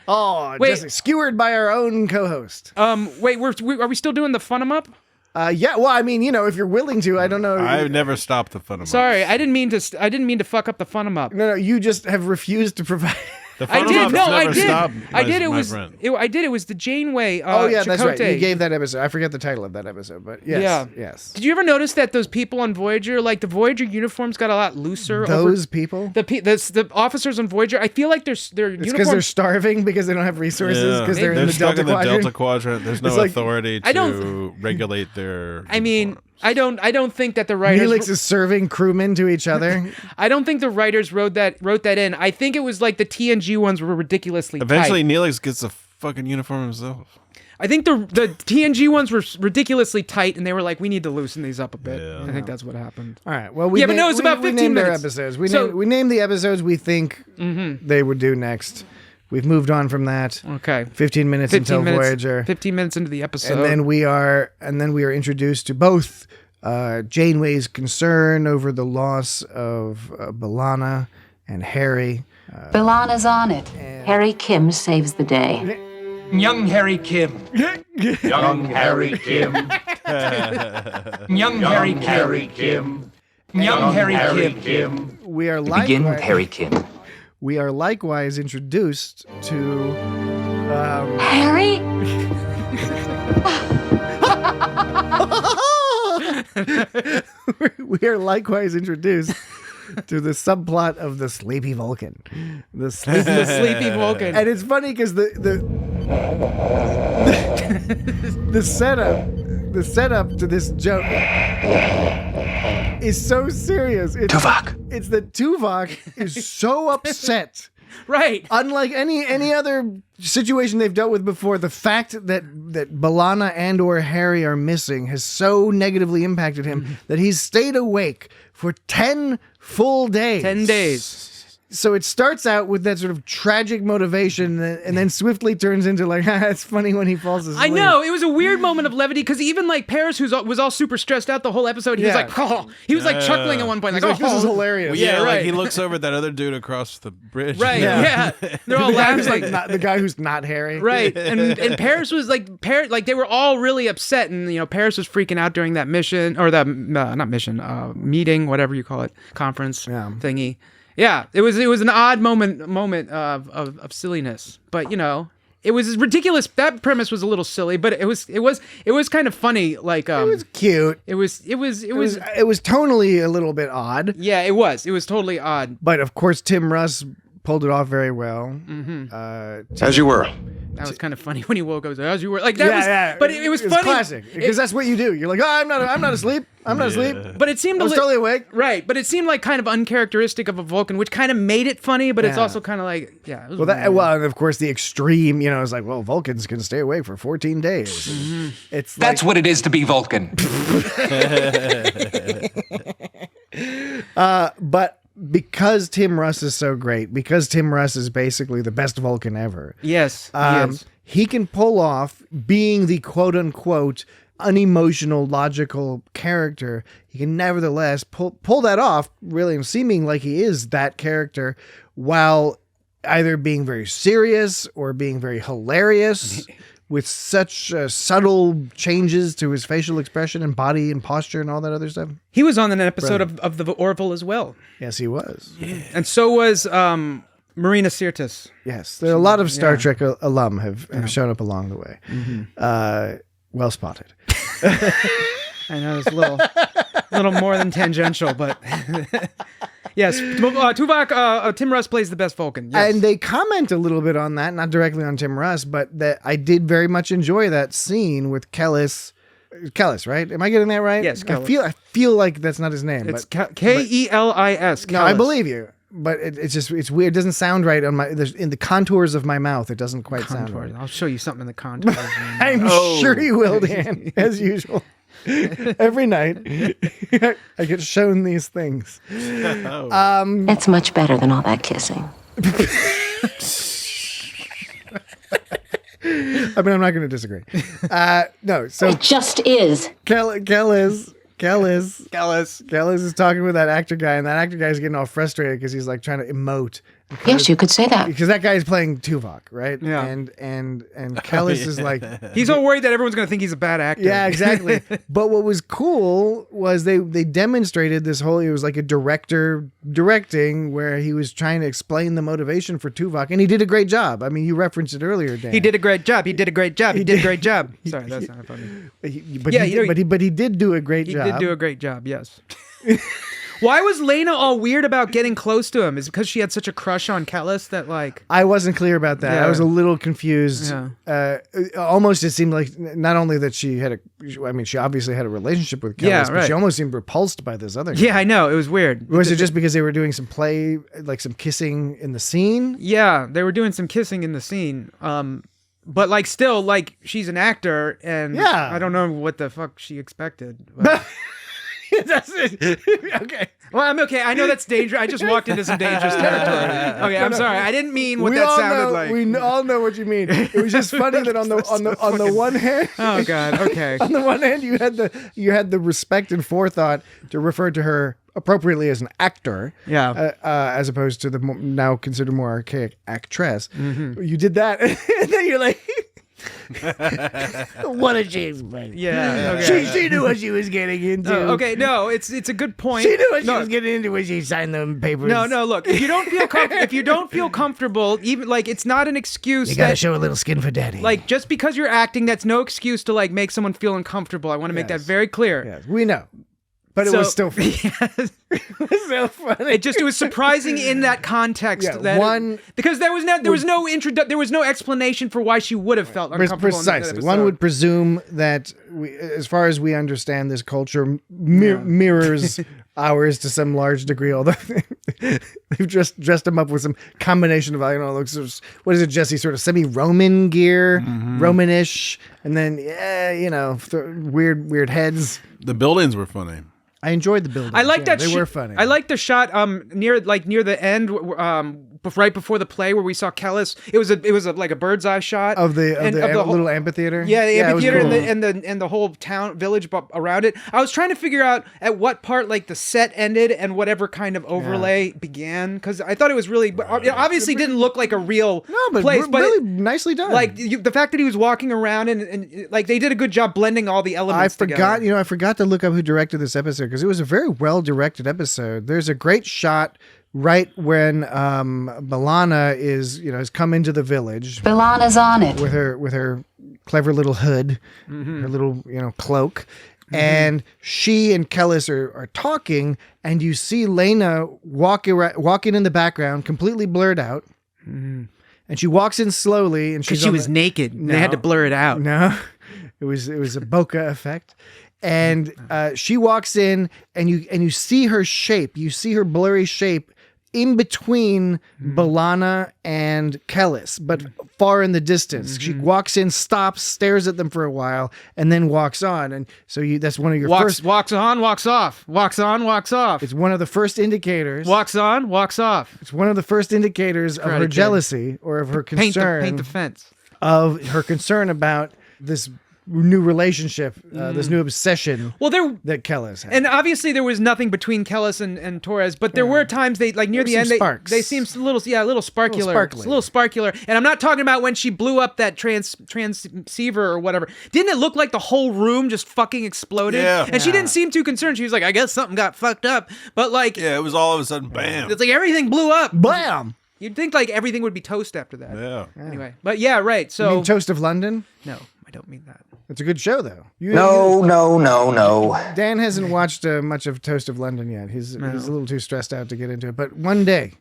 Oh, wait. just skewered by our own co-host. Wait, are we still doing the fun 'em up? Yeah. Well, I mean, if you're willing to, I don't know. I've never stopped the fun 'em up. Sorry, I didn't mean to fuck up the fun 'em up. No, you just have refused to provide. I did. No, I did. I did. It was the Janeway. Oh yeah, Chakotay. that's right. You gave that episode. I forget the title of that episode, but yes, yes. Did you ever notice that those people on Voyager, like the Voyager uniforms, got a lot looser? Those people, the officers on Voyager, I feel like their uniforms because they're starving because they don't have resources because they're in the stuck Delta in the Quadrant. Delta Quadrant. There's no authority to regulate their. I mean. I don't think that the writers. Neelix is serving crewmen to each other. I don't think the writers wrote that in. I think it was like the TNG ones were ridiculously Eventually, tight. Neelix gets a fucking uniform himself. I think the TNG ones were ridiculously tight, and they were like, we need to loosen these up a bit. Yeah. I think that's what happened. All right. Well, but no, it's about 15 minutes. Our episodes. We named the episodes we think they would do next. We've moved on from that. Okay. 15 minutes until Voyager. 15 minutes into the episode. And then we are introduced to both Janeway's concern over the loss of B'Elanna and Harry. B'Elanna's on it. Harry Kim saves the day. Young Harry Kim. Young Harry Kim. Young Harry Kim. Young Harry Kim. We begin with Harry Kim. We are likewise introduced to Harry? We are likewise introduced to the subplot of the sleepy Vulcan. The sleepy Vulcan. And it's funny because the setup to this joke is so serious. Tuvok. It's that Tuvok is so upset. Right. Unlike any other situation they've dealt with before, the fact that B'Elanna and or Harry are missing has so negatively impacted him that he's stayed awake for 10 full days. 10 days. So it starts out with that sort of tragic motivation and then swiftly turns into like, it's funny when he falls asleep. I know. It was a weird moment of levity because even like Paris, who was all super stressed out the whole episode, he was like, oh. He was like chuckling at one point. Like, this is hilarious. Well, yeah, right. Like he looks over at that other dude across the bridge. Right, yeah. They're all laughing. Like the guy who's not Harry. Right. And Paris was like, they were all really upset. And, Paris was freaking out during that mission or that, not mission, meeting, whatever you call it, conference thingy. Yeah, it was an odd moment of silliness, but it was ridiculous. That premise was a little silly, but it was kind of funny. Like it was cute. It was tonally a little bit odd. Yeah, it was totally odd. But of course, Tim Russ pulled it off very well. As you were. That was kind of funny when he woke up. As you were like that Yeah, was, but it was funny. Classic because that's what you do. You're like, oh, I'm not asleep. I'm not asleep. But it seemed I was totally awake. Right, but it seemed like kind of uncharacteristic of a Vulcan, which kind of made it funny. But it's also kind of like, it was weird. And of course the extreme, is like, well, Vulcans can stay awake for 14 days. Mm-hmm. It's That's what it is to be Vulcan. But because Tim Russ is so great, because Tim Russ is basically the best Vulcan ever. Yes, he can pull off being the quote unquote unemotional, logical character. He can nevertheless pull that off, really, seeming like he is that character, while either being very serious or being very hilarious. With such subtle changes to his facial expression and body and posture and all that other stuff. He was on an episode of the Orville as well. Yes, he was. Yeah. And so was Marina Sirtis. Yes, there are a lot of Star Trek alum have shown up along the way. Mm-hmm. Well spotted. I know it's a little more than tangential, but yes, Tuvok, Tim Russ plays the best Vulcan. Yes. And they comment a little bit on that, not directly on Tim Russ, but that I did very much enjoy that scene with Kellis. Kellis, right? Am I getting that right? Yes, Kellis. I feel like that's not his name. It's Kelis. No, I believe you. But it's weird. It doesn't sound right in the contours of my mouth. It doesn't quite sound right. I'll show you something in the contours. I'm sure you will, Dan, as usual. Every night, I get shown these things. It's much better than all that kissing. I mean, I'm not going to disagree. No, so it just is. Kellis is talking with that actor guy, and that actor guy is getting all frustrated because he's like trying to emote. Yes, you could say that. Because that guy is playing Tuvok, right? Yeah. And Kellis is like... He's all worried that everyone's going to think he's a bad actor. Yeah, exactly. But what was cool was they demonstrated this whole... It was like a director directing where he was trying to explain the motivation for Tuvok, and he did a great job. I mean, you referenced it earlier, Dan. He did a great job. Sorry, that's not funny. But he did do a great job. He did do a great job, yes. Why was Lena all weird about getting close to him? Is it because she had such a crush on Kellis that like... I wasn't clear about that. Yeah. I was a little confused. Yeah. Almost it seemed like not only that she obviously had a relationship with Kellis, but she almost seemed repulsed by this other guy. Yeah, I know. It was weird. Was it just because they were doing some play, like some kissing in the scene? Yeah, they were doing some kissing in the scene. But like still, like she's an actor and I don't know what the fuck she expected. That's it. Okay. Well, I'm okay. I know that's dangerous. I just walked into some dangerous territory. Okay, I'm sorry. I didn't mean what that sounded like. We all know what you mean. It was just funny that on the one hand. Oh God. Okay. On the one hand, you had the respect and forethought to refer to her appropriately as an actor. Yeah. As opposed to the now considered more archaic actress. Mm-hmm. You did that, and then you're like. What did she explain? Yeah, okay. She knew what she was getting into. Okay, no, it's a good point. She knew what she was getting into when she signed them papers. No, look, if you don't feel comfortable, even like it's not an excuse. You gotta show a little skin for daddy. Like just because you're acting, that's no excuse to like make someone feel uncomfortable. I want to make that very clear. Yes, we know. But it was still funny. Yes. It was so funny. It was surprising in that context because there was no explanation for why she would have felt uncomfortable. Precisely. One would presume that as far as we understand this culture mirrors ours to some large degree, although they've just dressed him up with some combination of, I don't know, what is it, Jesse, sort of semi-Roman gear, Romanish, and then weird heads. The buildings were funny. I enjoyed the buildings. I like that. They were funny. I like the shot near the end, right before the play where we saw Kellis. It was like a bird's eye shot of the little amphitheater. Yeah, the amphitheater cool. and the whole village around it. I was trying to figure out at what part like the set ended and whatever kind of overlay began, because I thought it was really it obviously didn't look like a real place, but really nicely done. Like the fact that he was walking around and like they did a good job blending all the elements together. I forgot to look up who directed this episode because it was a very well directed episode. There's a great shot right when B'Elanna has come into the village. B'Elanna's on it with her clever little hood, her little cloak, and she and Kellis are talking, and you see Lena walking in the background, completely blurred out. And And she walks in slowly, and Because she was naked. And they had to blur it out. No, it was a bokeh effect. And she walks in, and you see her shape. You see her blurry shape in between B'Elanna and Kellis, but far in the distance. She walks in, stops, stares at them for a while, and then walks on. And so that's one of your first... Walks on, walks off. Walks on, walks off. It's one of the first indicators. Walks on, walks off. It's one of the first indicators of her jealousy or of her concern. Paint the fence. Of her concern about this new relationship, this new obsession that Kellis had. And obviously there was nothing between Kellis and Torres, but there were times they, like near the end, they seemed a little sparkular. And I'm not talking about when she blew up that transceiver or whatever. Didn't it look like the whole room just fucking exploded? Yeah. And she didn't seem too concerned. She was like, I guess something got fucked up. But like... Yeah, it was all of a sudden, bam. It's like everything blew up. Bam! You'd think like everything would be toast after that. Yeah. Anyway, but yeah, right. So You mean Toast of London? No, I don't mean that. It's a good show, though. No. Dan hasn't watched much of Toast of London yet. He's a little too stressed out to get into it. But one day.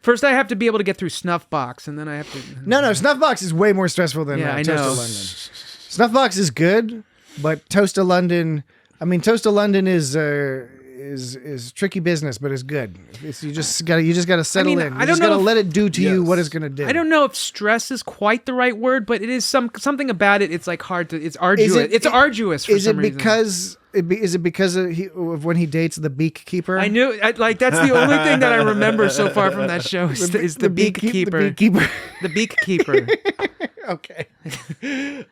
First, I have to be able to get through Snuffbox, and then I have to... No, Snuffbox is way more stressful than I Toast know. of London. Snuffbox is good, but Toast of London... I mean, Toast of London is tricky business, but it's good. You just gotta settle in. You just gotta let it do to you what it's gonna do. I don't know if stress is quite the right word, but it is something about it. It's like hard to. It's arduous. It's arduous for some reason. Is it because of when he dates the beekeeper? I knew. That's the only thing that I remember so far from that show is the beekeeper. The beekeeper. The beekeeper. Okay.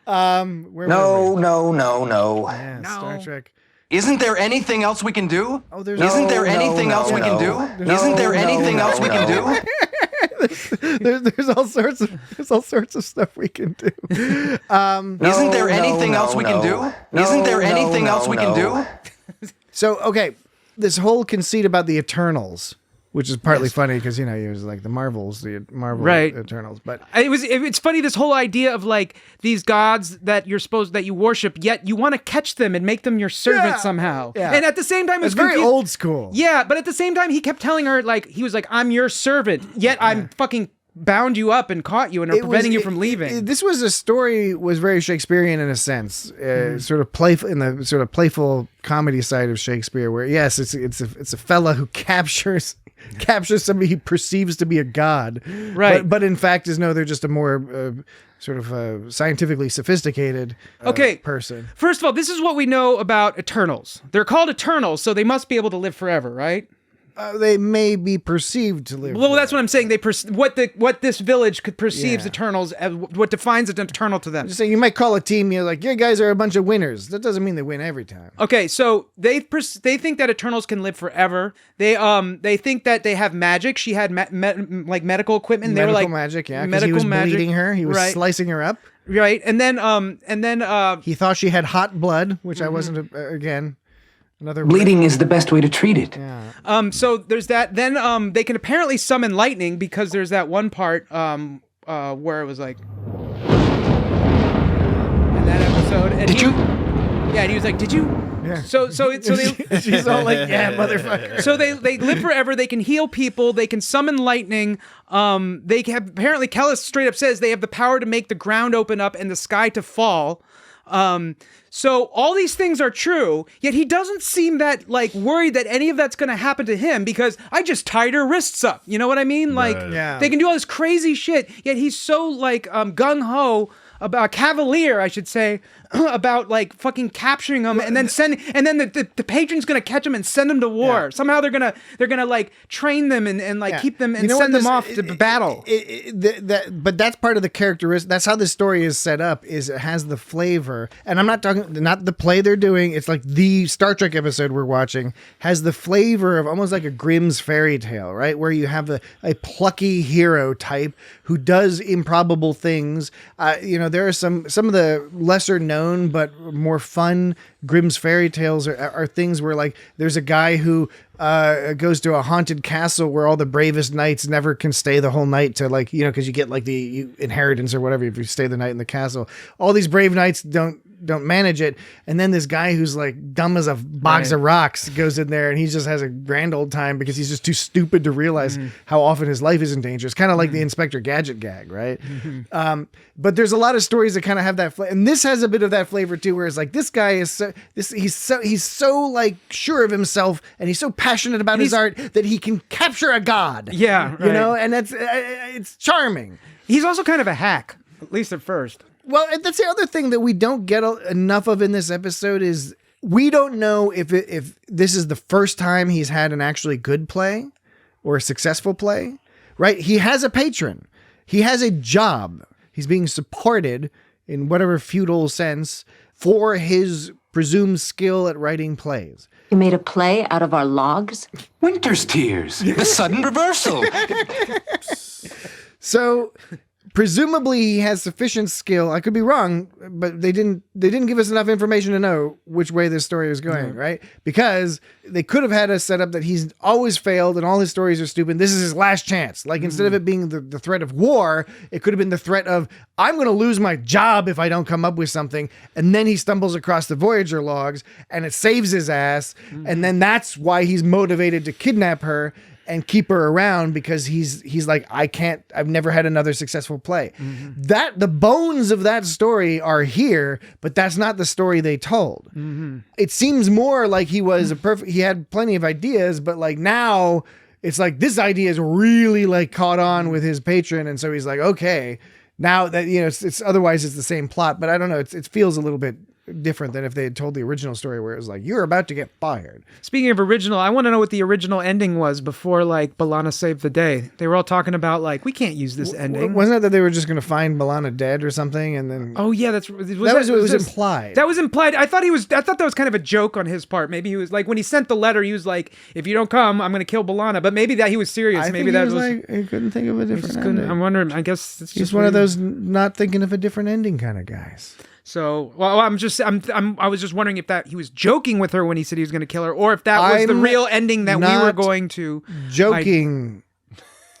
No. Yeah, Star Trek. Isn't there anything else we can do? Oh, there's Isn't there anything else we can do? Isn't there anything else we can do? There's all sorts of stuff we can do. Isn't there anything else we can do? Isn't there anything else we can do? So, okay, this whole conceit about the Eternals, which is partly funny because, it was like the Marvel Eternals. But it's funny, this whole idea of like these gods that you worship, yet you want to catch them and make them your servant somehow. Yeah. And at the same time, it's very old school. Yeah, but at the same time, he kept telling her, like, he was like, I'm your servant, yet I'm fucking bound you up and caught you and are preventing you from leaving. This was a story, was very Shakespearean in a sense, sort of playful, in the sort of playful comedy side of Shakespeare, where yes, it's a fella who captures somebody he perceives to be a god, right? But in fact they're just a more sort of scientifically sophisticated person. First of all, this is what we know about Eternals. They're called Eternals, so they must be able to live forever, right? They may be perceived to live. Well, that's what I'm saying. What this village perceives Eternals as, what defines an Eternal to them. Just saying, you might call a team. You're like, your guys are a bunch of winners. That doesn't mean they win every time. Okay, so they think that Eternals can live forever. They think that they have magic. She had like medical equipment. They were like magic, yeah. Because he was bleeding her. He was slicing her up. Right, and then he thought she had hot blood, which I wasn't again. Another bleeding is the best way to treat it. Yeah. So there's that. Then they can apparently summon lightning because there's that one part where it was like in that episode. And did you? Yeah, and he was like, "Did you?" Yeah. So they she's all like, "Yeah, motherfucker." So they live forever. They can heal people. They can summon lightning. They have apparently Kellis straight up says they have the power to make the ground open up and the sky to fall. So all these things are true, yet he doesn't seem that like worried that any of that's going to happen to him because I just tied her wrists up. You know what I mean? Like they can do all this crazy shit, yet he's so like gung-ho about cavalier, I should say, about like fucking capturing them and then the patron's gonna catch them and send them to war. Yeah. Somehow they're gonna like train them and like keep them and send them off to battle. But that's part of the characteristic. That's how this story is set up. Is it has the flavor, and I'm not talking not the play they're doing. It's like the Star Trek episode we're watching has the flavor of almost like a Grimm's fairy tale, right? Where you have a plucky hero type who does improbable things. There are some of the lesser known but more fun Grimm's fairy tales are things where like there's a guy who goes to a haunted castle where all the bravest knights never can stay the whole night to like, because you get like the inheritance or whatever if you stay the night in the castle. All these brave knights don't don't manage it. And then this guy who's like dumb as a box of rocks goes in there and he just has a grand old time because he's just too stupid to realize how often his life is in danger. It's kind of like the Inspector Gadget gag, right? But there's a lot of stories that kind of have that flavor, and this has a bit of that flavor too, where it's like this guy is he's so like sure of himself and he's so passionate about his art that he can capture a god. Yeah, you know, and that's it's charming. He's also kind of a hack, at least at first. Well, that's the other thing that we don't get enough of in this episode is we don't know if this is the first time he's had an actually good play or a successful play, right? He has a patron. He has a job. He's being supported in whatever feudal sense for his presumed skill at writing plays. You made a play out of our logs? Winter's Tears, the sudden reversal. So presumably he has sufficient skill. I could be wrong, but they didn't give us enough information to know which way this story is going, right? Because they could have had us set up that he's always failed and all his stories are stupid. This is his last chance. Like instead of it being the threat of war, it could have been the threat of, I'm going to lose my job if I don't come up with something. And then he stumbles across the Voyager logs and it saves his ass. And then that's why he's motivated to kidnap her and keep her around, because he's like, I've never had another successful play. That the bones of that story are here, but that's not the story they told. It seems more like he was he had plenty of ideas, but like now it's like this idea is really like caught on with his patron. And so he's like, okay, now that, you know, it's otherwise it's the same plot, but I don't know. It feels a little bit different than if they had told the original story where it was like, you're about to get fired. Speaking of original, I want to know what the original ending was before like B'Elanna saved the day. They were all talking about like, we can't use this ending. Wasn't it that they were just going to find B'Elanna dead or something? And then oh yeah, it was implied. That was implied. I thought that was kind of a joke on his part. Maybe he was like, when he sent the letter, he was like, if you don't come, I'm going to kill B'Elanna. But maybe that he was serious. Maybe that was like, he couldn't think of a different ending. I'm wondering. I guess it's he's one of those not thinking of a different ending kind of guys. So, well, I was just wondering if that he was joking with her when he said he was going to kill her, or if that was the real ending that we were going to. Joking,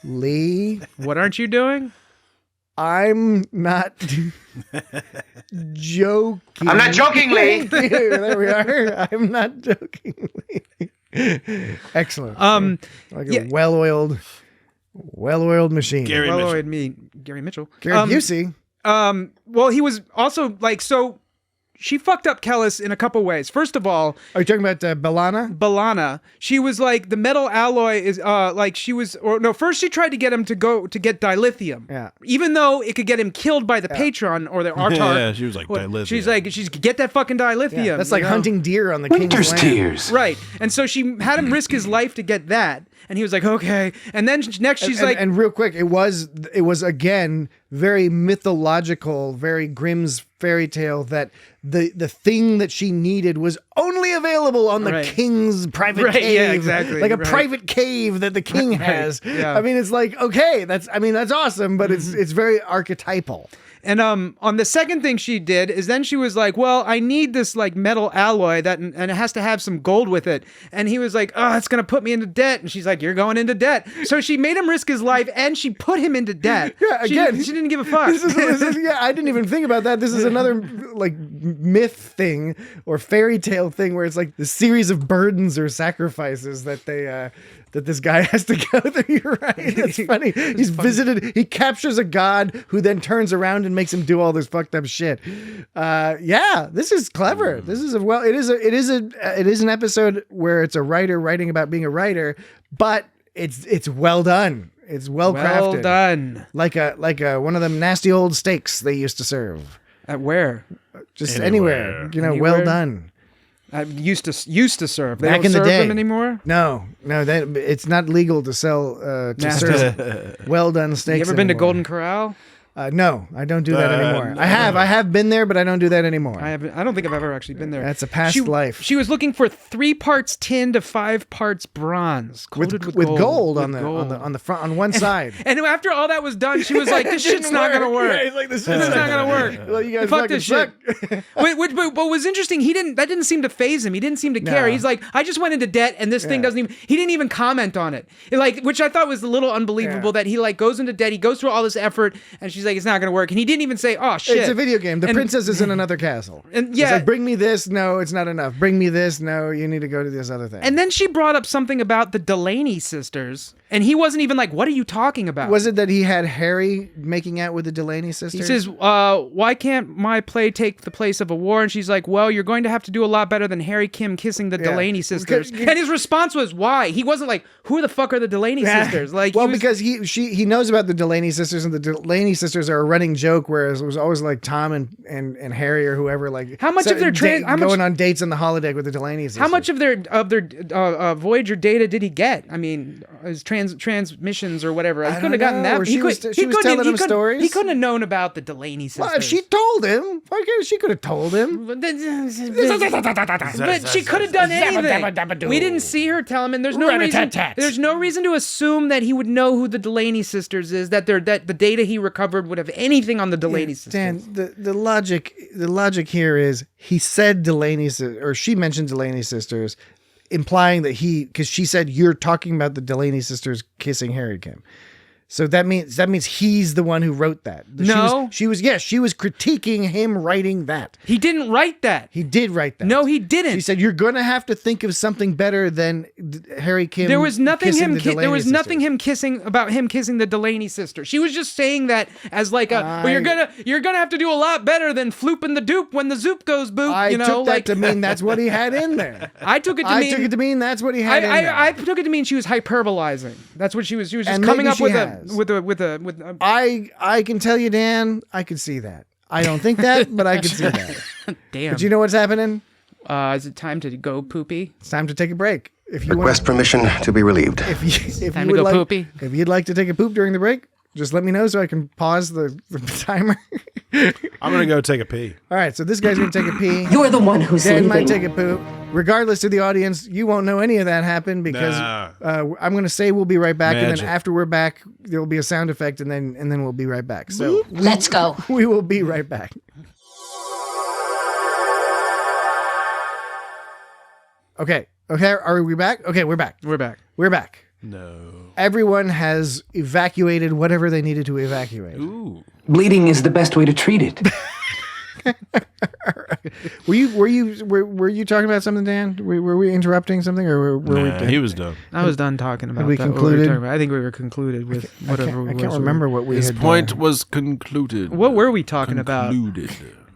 Lee. What aren't you doing? I'm not joking. I'm not joking, Lee. There we are. I'm not joking, Lee. Excellent. Like a well-oiled machine. Gary Mitchell. Gary Busey. Well, he was also like, so she fucked up Kellis in a couple ways. First of all, are you talking about B'Elanna? B'Elanna. She was like, the metal alloy is like she was, or no, first she tried to get him to go to get dilithium. Yeah. Even though it could get him killed by the patron or the Artar. Yeah, she was like, dilithium. She's like, get that fucking dilithium. Yeah, that's like hunting deer on the King's Land. Tears. Right. And so she had him risk his life to get that. And he was like, okay. And then next she's like... And real quick, it was again, very mythological, very Grimm's fairy tale that the thing that she needed was only available on the king's private cave. Yeah, exactly. Like a private cave that the king has. Yeah. I mean, it's like, okay, that's awesome, but it's very archetypal. And on the second thing she did is then she was like, well, I need this like metal alloy and it has to have some gold with it. And he was like, oh, it's going to put me into debt. And she's like, you're going into debt. So she made him risk his life and she put him into debt. Yeah, again. She didn't give a fuck. Yeah, I didn't even think about that. This is another like myth thing or fairy tale thing where it's like the series of burdens or sacrifices that they... that this guy has to go through. You're right. That's funny. He captures a god who then turns around and makes him do all this fucked up shit. Yeah, this is clever. This is it is an episode where it's a writer writing about being a writer, but it's well done. It's well crafted. Well done. Like a one of them nasty old steaks they used to serve. At where? Just anywhere. You know, Anywhere? Well done. Used to serve. They Back don't in the serve day. them anymore? No, it's not legal to sell to serve well done steaks. You ever been to anymore. Golden Corral? No, I don't do that anymore. I have been there, but I don't do that anymore. I don't think I've ever actually been there. That's a past life. She was looking for 3 parts tin to 5 parts bronze, coated with gold on the front on one side. And after all that was done, she was like, "This shit's not gonna work. Yeah, he's like, this is not gonna work. Well, you guys fuck this shit." suck. But what was interesting, that didn't seem to faze him. He didn't seem to care. No. He's like, "I just went into debt, and this thing doesn't even." He didn't even comment on it. Which I thought was a little unbelievable that he like goes into debt. He goes through all this effort, and she's like, it's not going to work. And he didn't even say, oh, shit. It's a video game. The princess is in another castle. And It's like, bring me this. No, it's not enough. Bring me this. No, you need to go to this other thing. And then she brought up something about the Delaney sisters. And he wasn't even like, what are you talking about? Was it that he had Harry making out with the Delaney sisters? He says, why can't my play take the place of a war? And she's like, well, you're going to have to do a lot better than Harry Kim kissing the Delaney sisters. And his response was, why? He wasn't like, who the fuck are the Delaney sisters? Like, well, because he knows about the Delaney sisters, and the Delaney sisters are a running joke, whereas it was always like Tom and Harry or whoever, like how much of their going on dates on the holodeck with the Delaney sisters. How much of their Voyager data did he get? I mean, his transmissions or whatever. He couldn't have gotten that. She was telling him stories. He couldn't have known about the Delaney sisters. Well, she told him. Okay, she could have told him. But she could have done anything. We didn't see her tell him, and there's no reason. There's no reason to assume that he would know who the Delaney sisters is. That the data he recovered would have anything on the Delaney sisters. Dan, the logic here is he said Delaney, or she mentioned Delaney sisters, implying that because she said you're talking about the Delaney sisters kissing Harry Kim. So that means he's the one who wrote that. No. She was critiquing him writing that. He didn't write that. He did write that. No, he didn't. She said you're going to have to think of something better than Harry Kim. There was nothing kissing him kissing the Delaney sister. She was just saying that as like well, you're gonna have to do a lot better than flooping the dupe when the zoop goes boop. I took that to mean that's what he had in there. I took it to mean that's what he had in there. I took it to mean she was hyperbolizing. That's what she was. She was just coming up with I can tell you, Dan, I could see that. I don't think that, but I could see that. Damn. But you know what's happening? Is it time to go poopy? It's time to take a break. If you request permission to be relieved. If time to go poopy. If you'd like to take a poop during the break, just let me know so I can pause the timer. I'm going to go take a pee. All right, so this guy's going to take a pee. You're the one who's Dan leaving. might take a poop. Regardless to the audience, you won't know any of that happened because I'm going to say we'll be right back, and then after we're back, there will be a sound effect, and then we'll be right back. So let's go. We will be right back. Okay. Are we back? Okay, we're back. We're back. No. Everyone has evacuated whatever they needed to evacuate. Ooh. Bleeding is the best way to treat it. Were you talking about something, Dan? Were we interrupting something, or were we? He was done. I was done talking about. Had we that, concluded? I think we were concluded with whatever. I can't remember what we had. His point was concluded. What were we talking about?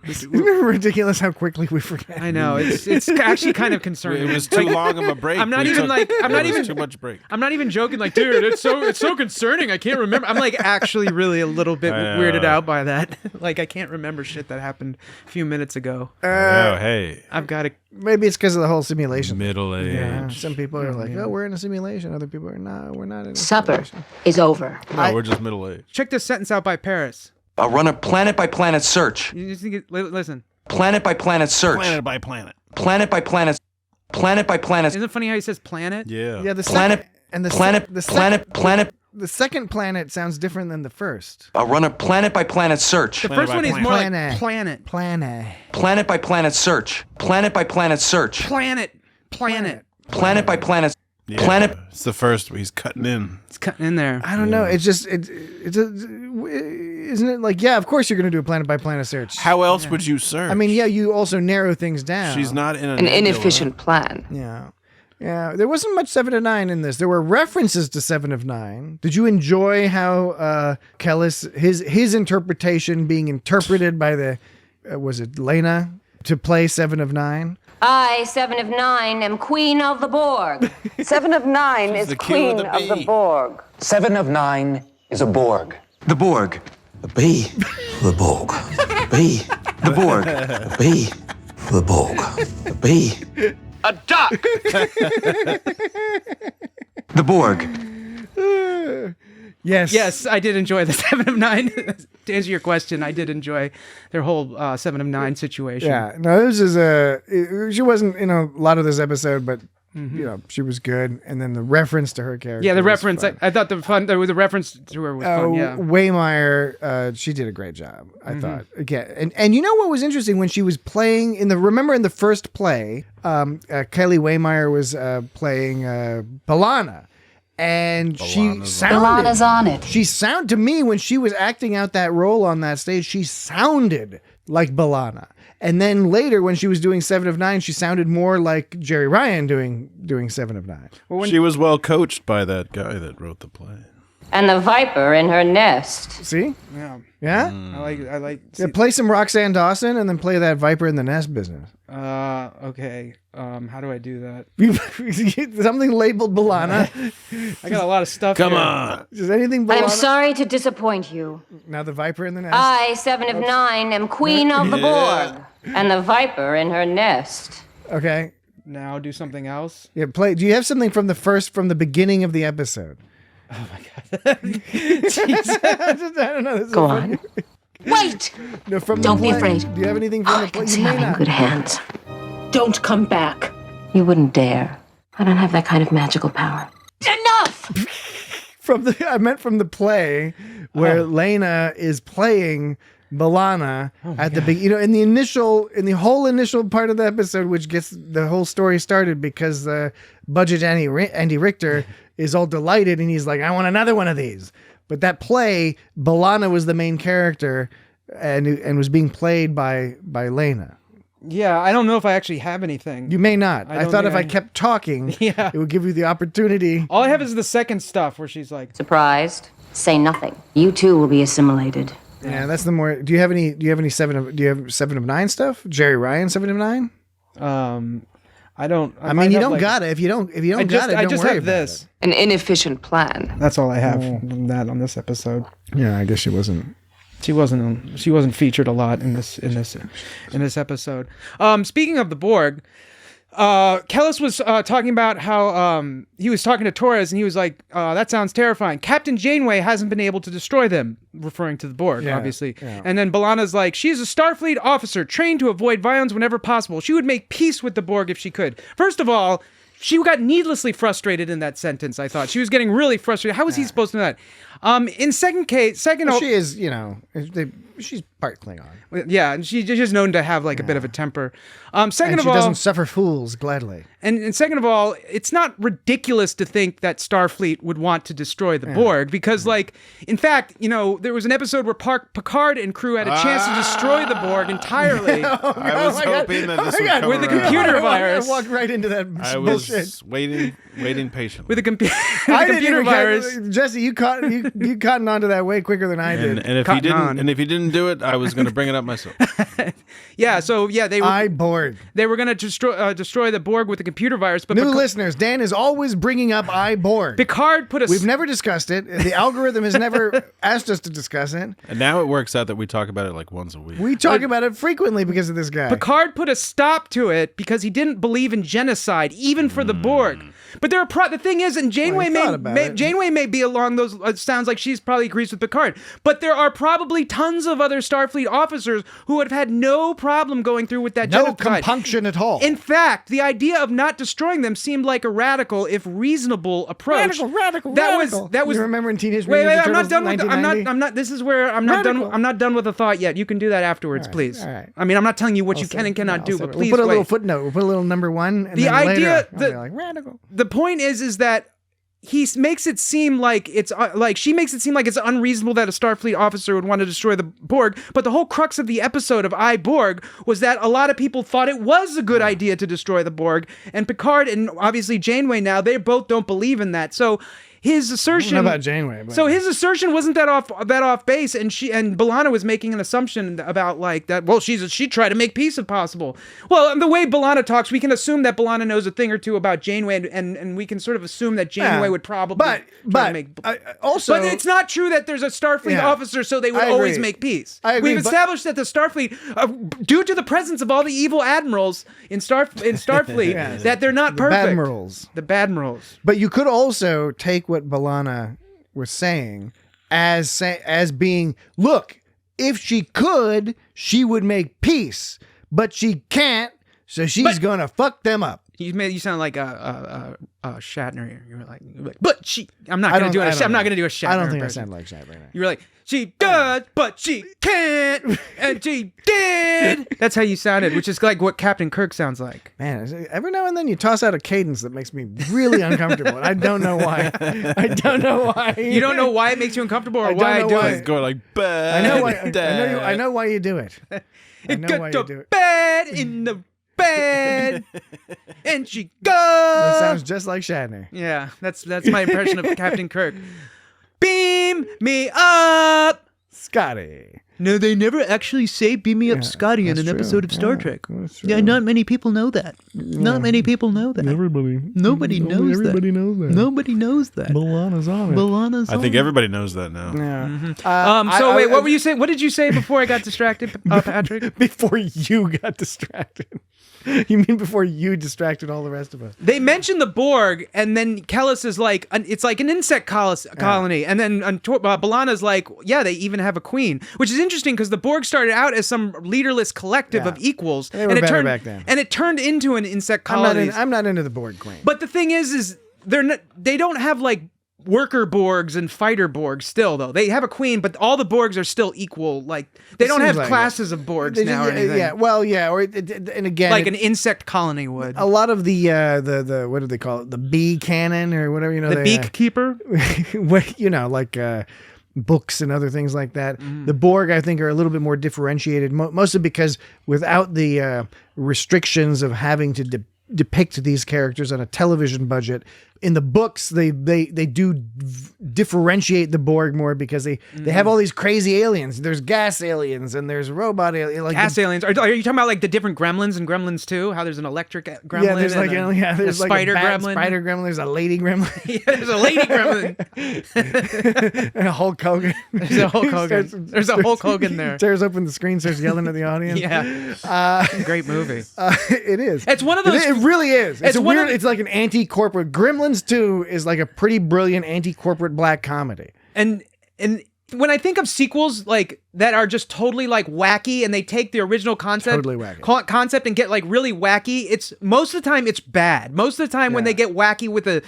Isn't it ridiculous how quickly we forget? I know it's actually kind of concerning. It was too long of a break. I'm not even too much break. I'm not even joking. Like, dude, it's so concerning. I can't remember. I'm like actually really a little bit weirded out by that. Like, I can't remember shit that happened a few minutes ago. Hey, I've got to. Maybe it's because of the whole simulation. Middle age. Yeah, some people are like, oh, we're in a simulation. Other people are, no, we're not in a Supper simulation. is over. No, we're just middle age. Check this sentence out by Paris. I'll run a planet-by-planet search. You just think listen. Planet-by-planet search. Planet by planet. Planet-by-planet. Planet-by-planet. Isn't it funny how he says planet? Yeah. Yeah, the Planet. second, and the Planet. The second planet sounds different than the first. I'll run a planet-by-planet search. The first one is more planet. like planet. Planet-by-planet search. Planet-by-planet search. Planet. Planet-by-planet. Yeah. Planet. It's the first. He's cutting in. It's cutting in there. I don't know. It's just isn't it like, yeah, of course you're going to do a planet by planet search. How else would you search? I mean, yeah, you also narrow things down. She's not in an inefficient plan. Yeah. Yeah, there wasn't much 7 of 9 in this. There were references to 7 of 9. Did you enjoy how Kellis, his interpretation being interpreted by the, was it Lena, to play 7 of 9? I, 7 of 9, am Queen of the Borg. 7 of 9 is Queen of the Borg. 7 of 9 is a Borg. The Borg. A B. The Borg. A B. The Borg. A B. The Borg. A B. A duck! The Borg. Yes, I did enjoy the 7 of 9. To answer your question, I did enjoy their whole 7 of 9 situation. Yeah, no, this is she wasn't in a lot of this episode, but you know, she was good. And then the reference to her character. Yeah, the reference. I thought the reference to her was fun. Yeah, Waymire, she did a great job. I thought again, and you know what was interesting when she was playing in the first play, Kelly Waymire was playing B'Elanna. And B'Elanna's on it. She sounded to me when she was acting out that role on that stage. She sounded like B'Elanna. And then later, when she was doing 7 of 9, she sounded more like Jerry Ryan doing 7 of 9. She was well coached by that guy that wrote the play. And the viper in her nest. See? Yeah. Yeah? I like. Yeah, play some Roxanne Dawson and then play that viper in the nest business. Okay. How do I do that? Something labeled B'Elanna. I got a lot of stuff. Come here. on. Is anything B'Elanna? I'm sorry to disappoint you. Now the viper in the nest. I, 7 of 9, am queen of the Borg. And the viper in her nest. Okay. Now do something else. Yeah, play. Do you have something from the beginning of the episode? Oh my god. I don't know. Go on. Wait! No, from Don't the be play. afraid. Do you have anything from the I play? can see I'm in good hands. Don't come back. You wouldn't dare. I don't have that kind of magical power. Enough! I meant from the play where Lena is playing B'Elanna at the beginning. In the whole initial part of the episode, which gets the whole story started because Budget Andy Richter is all delighted and he's like, I want another one of these. But that play, B'Elanna was the main character and was being played by Lena. Yeah, I don't know if I actually have anything. You may not. I thought if I kept talking, it would give you the opportunity. All I have is the second stuff where she's like, surprised. Say nothing. You too will be assimilated. Yeah, that's the more. Do you have any 7 of 9 stuff? Jerry Ryan 7 of 9? I don't. I mean, you don't got it. If you don't got it, don't I just worry have about this. it. An inefficient plan. That's all I have from that on this episode. Yeah, I guess she wasn't. She wasn't featured a lot in this episode. Speaking of the Borg, Kellis was talking about how he was talking to Torres and he was like, that sounds terrifying. Captain Janeway hasn't been able to destroy them, referring to the Borg, obviously. Yeah. And then B'Elanna's like, she's a Starfleet officer trained to avoid violence whenever possible. She would make peace with the Borg if she could. First of all, she got needlessly frustrated in that sentence, I thought. She was getting really frustrated. How was he supposed to know that? In she is, she's part Klingon. Yeah, and she's just known to have like a bit of a temper. Second and of all, she doesn't suffer fools gladly. And second of all, it's not ridiculous to think that Starfleet would want to destroy the Borg because, like, in fact, there was an episode where Picard and crew had a chance to destroy the Borg entirely. I was hoping that this would come with the computer virus. I walked right into that bullshit. I was waiting patiently. With the computer virus. Jesse, you caught onto that way quicker than I did. And if you didn't do it, I was going to bring it up myself. They were going to destroy the Borg with the computer virus. But new listeners, Dan is always bringing up Borg. Picard We've never discussed it. The algorithm has never asked us to discuss it. And now it works out that we talk about it like once a week. We talk about it frequently because of this guy. Picard put a stop to it because he didn't believe in genocide, even for the Borg. But the thing is, and Janeway may be along those. Sounds like she's probably agrees with Picard. But there are probably tons of other Starfleet officers who would have had no problem going through with that genocide. No compunction at all. In fact, the idea of not destroying them seemed like a radical, if reasonable, approach. Radical. That was. You remember in Teenage Mutant Ninja Turtles? I'm not. This is where I'm not done. I'm not done with the thought yet. You can do that afterwards, please. All right. I mean, I'm not telling you what you can and cannot do, but please we'll put a little wait. footnote. We'll put a little number 1. And the then idea, later, radical. The point is that he makes it seem like she makes it seem like it's unreasonable that a Starfleet officer would want to destroy the Borg. But the whole crux of the episode of I, Borg was that a lot of people thought it was a good idea to destroy the Borg, and Picard and obviously Janeway now, they both don't believe in that. So his assertion. I don't know about Janeway. So his assertion wasn't that off base, and B'Elanna was making an assumption about like that. Well, she'd try to make peace if possible. Well, the way B'Elanna talks, we can assume that B'Elanna knows a thing or two about Janeway, and we can sort of assume that Janeway would probably. But it's not true that there's a Starfleet officer, so they would always make peace. I agree, We've established that the Starfleet, due to the presence of all the evil admirals in Starfleet, that they're not perfect. The Badmirals. But you could also take what B'Elanna was saying as being, look, if she could, she would make peace, but she can't, so she's gonna fuck them up. You sound like Shatner. You were like, but she. I'm not gonna do a Shatner. I don't think impression. I sound like Shatner. You were like, she does, but she can't, and she did. That's how you sounded, which is like what Captain Kirk sounds like. Man, every now and then you toss out a cadence that makes me really uncomfortable. And I don't know why. I don't know why. You don't know why it makes you uncomfortable, or why I do it. It's going like bad. I know why. I know why you do it. I know why you do it. Bed in the bed, and she goes. That sounds just like Shatner. Yeah, that's my impression of Captain Kirk. Beam me up, Scotty. No, they never actually say "Beam me up, Scotty" in an episode of Star Trek. Yeah, not many people know that. Not many people know that. Nobody knows that. Everybody knows that. Nobody knows that. Balana's on it. I think everybody knows that now. Yeah. So wait, what were you saying? What did you say before I got distracted, Patrick? Before you got distracted. You mean before you distracted all the rest of us? They mentioned the Borg, and then Kellis is like, it's like an insect colony. And then B'Elanna's like, yeah, they even have a queen, which is interesting because the Borg started out as some leaderless collective of equals. They were better back then. And it turned into an insect colony. I'm not into the Borg queen. But the thing is they don't have like worker Borgs and fighter Borgs still, though. They have a queen, but all the Borgs are still equal. Like, they don't have classes of Borgs now or anything. Yeah, well, yeah, and again, like an insect colony would. A lot of the what do they call it? The bee cannon or whatever, the beak keeper. Like books and other things like that. The Borg, I think, are a little bit more differentiated, mostly because without the restrictions of having to depict these characters on a television budget. In the books, they do differentiate the Borg more because they have all these crazy aliens. There's gas aliens and there's robot aliens. Like gas aliens. Are you talking about like the different gremlins in Gremlins 2? How there's an electric gremlin? Yeah, there's there's a spider gremlin. Spider gremlin. There's a lady gremlin. Yeah, there's a lady gremlin. And a Hulk Hogan. There's a Hulk Hogan. There's a Hulk Hogan there. Tears open the screen, starts yelling at the audience. Yeah. Great movie. It is. It's one of those. It really is. It's weird. It's like an anti-corporate. Gremlins 2 is like a pretty brilliant anti-corporate black comedy. And when I think of sequels like that are just totally like wacky and they take the original concept and get like really wacky, it's most of the time it's bad. Most of the time when they get wacky with a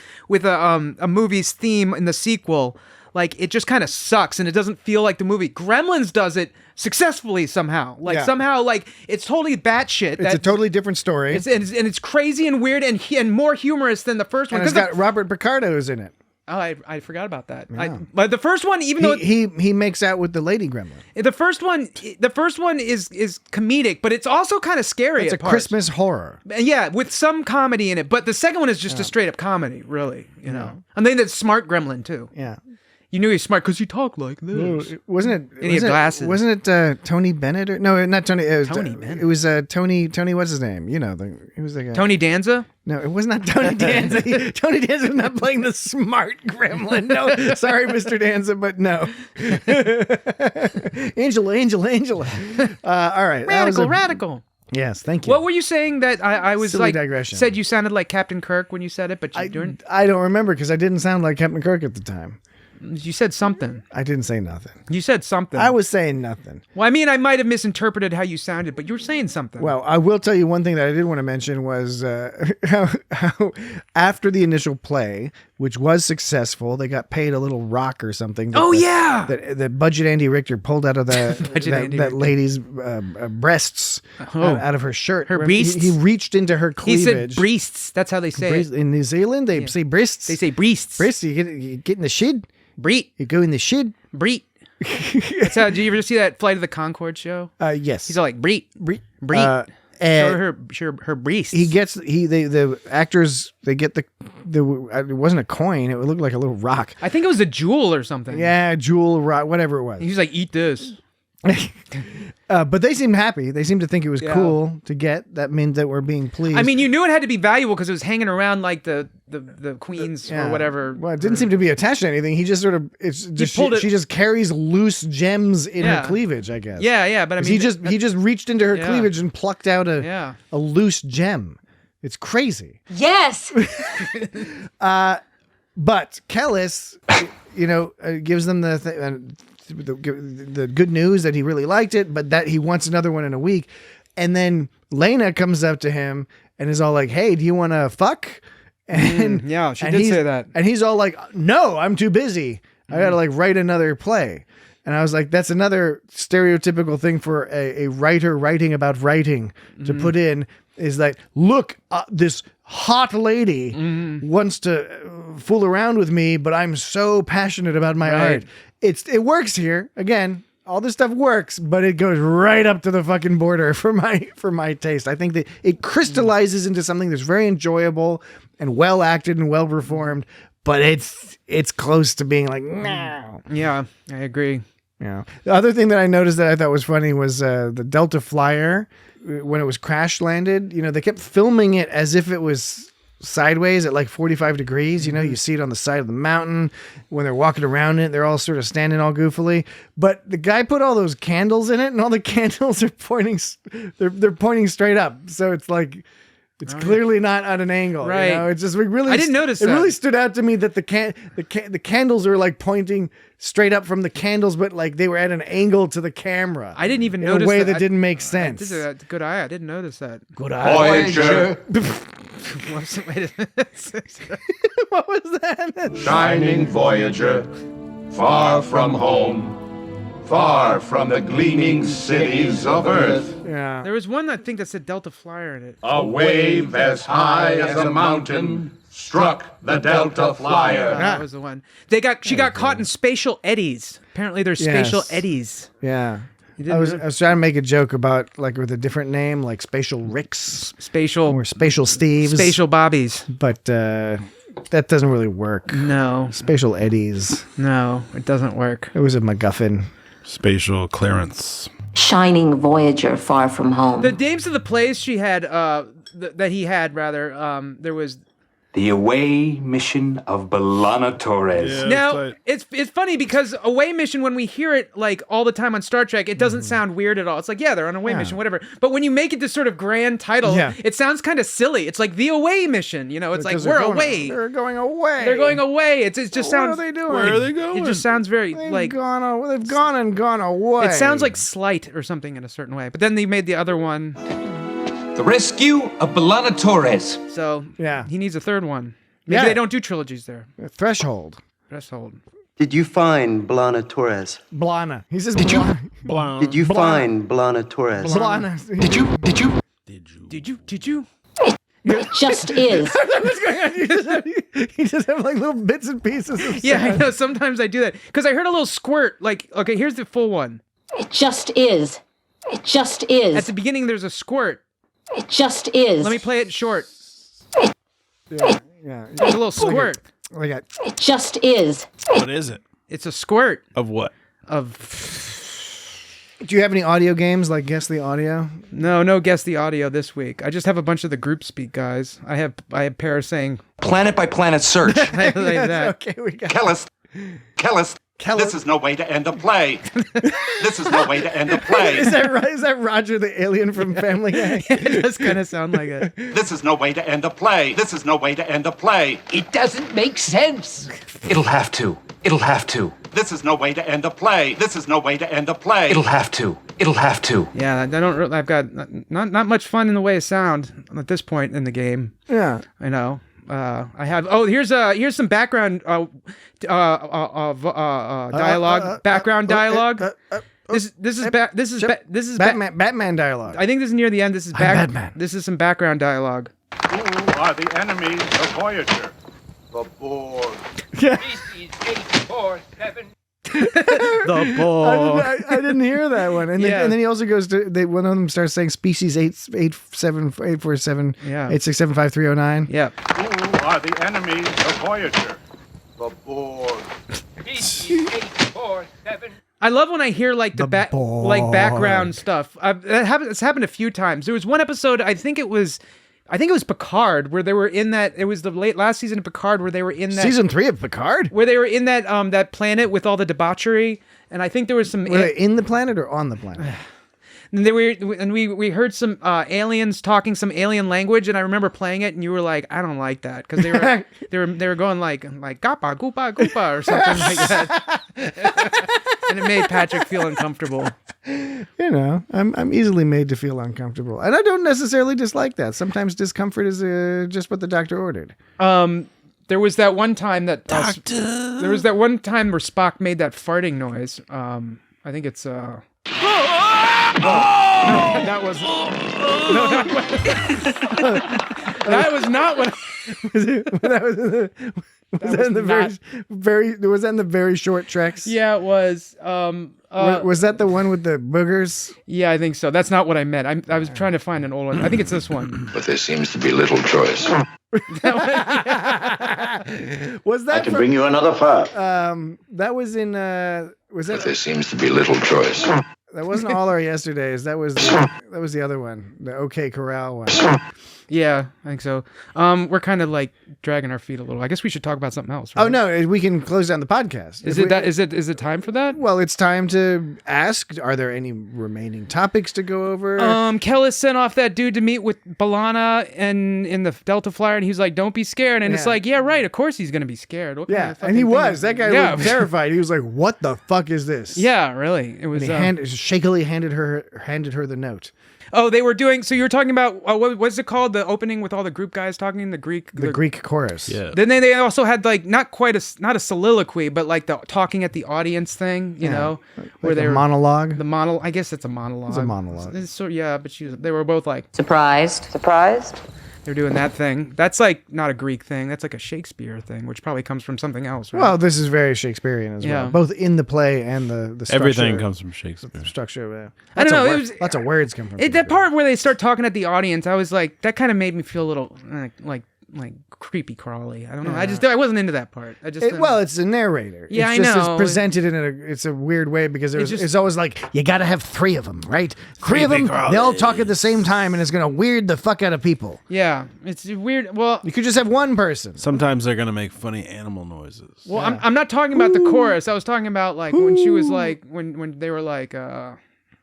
movie's theme in the sequel, like it just kind of sucks and it doesn't feel like the movie. Gremlins does it successfully somehow. Somehow like it's totally batshit. It's a totally different story. It's crazy and weird and more humorous than the first one. And it's got Robert Picardo's in it. Oh, I forgot about that. Yeah. But the first one, even though he makes out with the lady gremlin. The first one is comedic, but it's also kind of scary. It's a Christmas horror. Yeah, with some comedy in it. But the second one is just a straight up comedy, really. You know, and then that's Smart Gremlin too. Yeah. You knew he was smart because he talked like this. No, wasn't it? And he had glasses. Wasn't it Tony Bennett? No, not Tony. It was Tony Bennett. It was Tony. What's his name? You know, he was like Tony Danza. No, it was not Tony Danza. Tony Danza was not playing the smart gremlin. No, sorry, Mr. Danza, but no. Angela. All right, Radical. Yes, thank you. What were you saying that I was Silly like digression. Said you sounded like Captain Kirk when you said it, but you didn't? I don't remember because I didn't sound like Captain Kirk at the time. You said something. I didn't say nothing. You said something. I was saying nothing. Well, I mean, I might have misinterpreted how you sounded, but you were saying something. Well, I will tell you one thing that I did want to mention was how after the initial play, which was successful, they got paid a little rock or something. That Budget Andy Richter pulled out of that lady's breasts out of her shirt. Her breasts. He reached into her cleavage. He said breasts. That's how they say it. In New Zealand, they say breasts. They say breasts. Breasts. You get in the shid. Breet. You go in the shid. Breet. That's how. Did you ever see that Flight of the Conchords show? Yes. He's all like breet. Her breasts. The actors, they get it wasn't a coin. It looked like a little rock. I think it was a jewel or something. Yeah, jewel, rock, whatever it was. He's like, eat this. But they seemed happy. They seemed to think it was cool to get. That meant that we're being pleased. I mean, you knew it had to be valuable because it was hanging around like the queens or whatever. Well, it didn't seem to be attached to anything. He just sort of she just carries loose gems in her cleavage, I guess. Yeah. But I mean, he just reached into her cleavage and plucked out a loose gem. It's crazy. Yes. But Kellis, gives them the good news that he really liked it, but that he wants another one in a week. And then Lena comes up to him and is all like, "Hey, do you want to fuck?" And yeah, she did say that. And he's all like, "No, I'm too busy. I got to like write another play." And I was like, that's another stereotypical thing for a writer writing about writing to put in, is like, look, this hot lady wants to fool around with me, but I'm so passionate about my art. It works here. Again, all this stuff works, but it goes right up to the fucking border for my taste. I think that it crystallizes into something that's very enjoyable and well acted and well performed, but it's close to being like, no. Yeah, I agree. Yeah. The other thing that I noticed that I thought was funny was the Delta Flyer, when it was crash landed, they kept filming it as if it was sideways at like 45 degrees. You see it on the side of the mountain when they're walking around it. They're all sort of standing all goofily. But the guy put all those candles in it, and all the candles are pointing. They're pointing straight up. So it's like. It's clearly not at an angle, right? It's just really. I didn't notice that. It really stood out to me that the candles are like pointing straight up from the candles, but like they were at an angle to the camera. I didn't even notice in a way that didn't make sense. This is a good eye. I didn't notice that. Good eye. Voyager. What was that? Shining Voyager, far from home, far from the gleaming cities of Earth. Yeah. There was one I think that said Delta Flyer in it. A wave as high as a mountain struck the Delta Flyer. That was the one. She got caught in spatial eddies. Apparently there's spatial eddies. Yeah. I was trying to make a joke about like with a different name, like Spatial Ricks. Or Spatial Steves. Spatial Bobbies. But that doesn't really work. No. Spatial Eddies. No, it doesn't work. It was a MacGuffin. Spatial Clarence. Shining Voyager, far from home. The names of the plays she had, that he had, rather, there was... The Away Mission of B'Elanna Torres. Yeah, now, it's funny because Away Mission, when we hear it like all the time on Star Trek, it doesn't sound weird at all. It's like, yeah, they're on Away Mission, whatever. But when you make it this sort of grand title, it sounds kind of silly. It's like the Away Mission, it's like we're away. They're going away. They're going away. It just sounds. What are they doing? Where are they going? It just sounds very they've gone and gone away. It sounds like slight or something in a certain way. But then they made the other one. The Rescue of B'Elanna Torres. So he needs a third one. Maybe they don't do trilogies there. Threshold. Did you find B'Elanna Torres? Blana. He says Did Blana. Did you find B'Elanna Torres? Blana. Did you? It just is. What's going on? You just have like little bits and pieces of sound. Yeah, I know. Sometimes I do that. Because I heard a little squirt. Like, okay, here's the full one. It just is. It just is. At the beginning, there's a squirt. It just is. Let me play it short. Yeah. It's a little squirt. It just is. What is it? It's a squirt. Of what? Do you have any audio games like Guess the Audio? No Guess the Audio this week. I just have a bunch of the group speak guys. I have Paris saying planet by planet search. I like that. Okay, we got Kellis. This is no way to end a play. This is no way to end a play. Is that right? Is that Roger the alien from Family Guy? It does kind of sound like it. This is no way to end a play. This is no way to end a play. It doesn't make sense. It'll have to. This is no way to end a play. This is no way to end a play. It'll have to. Yeah, I've got not much fun in the way of sound at this point in the game. Yeah. I know. I have. Oh, here's some background dialogue. Background dialogue. This is Batman dialogue. I think this is near the end. This is Batman. This is some background dialogue. Who are the enemies of Voyager? The Borg. Yeah. Species 847. The Borg. I didn't hear that one. And then he also goes to one of them starts saying species 847 8675309. Yeah. Who are the enemies of Voyager? The Borg. Species 847. I love when I hear like the background stuff. It's happened a few times. There was one episode, I think it was Picard, where they were in that. It was the last season of Picard where they were in that. Season 3 of Picard? Where they were in that that planet with all the debauchery, and I think there was some. Were they in the planet or on the planet? And we heard some aliens talking some alien language, and I remember playing it, and you were like, I don't like that, because they were going like gappa goopa goopa or something like that, and it made Patrick feel uncomfortable. I'm easily made to feel uncomfortable, and I don't necessarily dislike that. Sometimes discomfort is just what the doctor ordered. There was that one time that there was that one time where Spock made that farting noise. I think it's that was that was not what was that in the very short treks? Yeah, it was. Was that the one with the boogers? Yeah, I think so. That's not what I meant. I was trying to find an old one. I think it's this one. But there seems to be little choice. Was that? I can bring you another file. That was in. Was that? But there seems to be little choice. That wasn't All Our Yesterdays. That was the other one, the OK Corral one. Yeah, I think so. We're kind of like dragging our feet a little. I guess we should talk about something else. Right? Oh no, we can close down the podcast. Is it time for that? Well, it's time to ask: are there any remaining topics to go over? Kellis sent off that dude to meet with B'Elanna and in the Delta Flyer, and he was like, "Don't be scared." And it's like, yeah, right. Of course he's gonna be scared. What kind of and he was. That guy was terrified. He was like, "What the fuck is this?" Yeah, really. It was. And he shakily handed her the note. Oh, they were doing. So you were talking about what was it called? The opening with all the group guys talking the Greek. The Greek chorus. Yeah. Then they also had like not a soliloquy, but like the talking at the audience thing. You know, where they were monologue. The monologue. I guess it's a monologue. It's a monologue. But they were both like Surprised. They're doing that thing. That's like not a Greek thing. That's like a Shakespeare thing, which probably comes from something else. Right? Well, this is very Shakespearean as well, both in the play and the structure. Everything comes from Shakespeare. The structure. I don't know. Lots of words come from that part where they start talking at the audience. I was like, that kind of made me feel a little like creepy crawly. I don't know. I wasn't into that part. It's a narrator. Yeah, it's I know. It's presented in it's a weird way because it's always like you got to have three of them, right? Three of them. They all talk at the same time, and it's gonna weird the fuck out of people. Yeah, it's weird. Well, you could just have one person. Sometimes they're gonna make funny animal noises. Well, I'm not talking about the chorus. I was talking about like when she was like when they were like.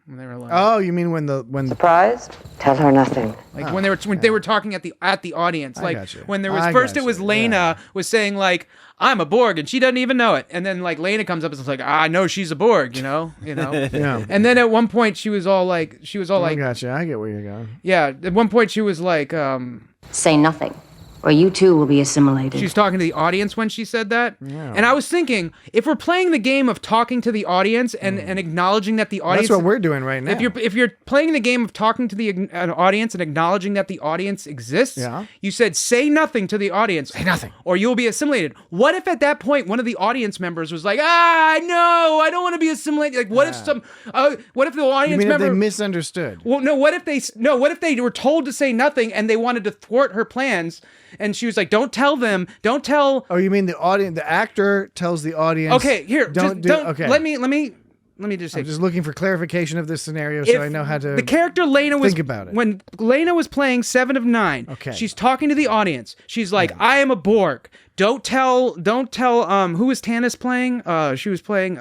When they were like, oh, you mean when surprised? Tell her nothing. Like when they were talking at the audience, like when there was first it was Lena was saying like I'm a Borg and she doesn't even know it, and then like Lena comes up and is like I know she's a Borg, you know. Yeah. And then at one point she was all like I gotcha. I get where you're going. Yeah. At one point she was like say nothing. Or you too will be assimilated. She's talking to the audience when she said that. Yeah. And I was thinking, if we're playing the game of talking to the audience and acknowledging that the audience... That's what we're doing right now. If you're playing the game of talking to the audience and acknowledging that the audience exists, you said, say nothing to the audience. Say nothing. Or you'll be assimilated. What if at that point one of the audience members was like, no, I don't want to be assimilated. Like, what if what if the audience member... if they misunderstood? Well, no, what if they were told to say nothing and they wanted to thwart her plans... And she was like, "Don't tell them. Don't tell." Oh, you mean the audience? The actor tells the audience. Okay, here. Don't. Okay. Let me just say. I'm just looking for clarification of this scenario so I know how to. The character Lena was. Think about it. When Lena was playing 7 of 9. Okay. She's talking to the audience. She's like, "I am a Borg. Don't tell. Who was Tanis playing? She was playing.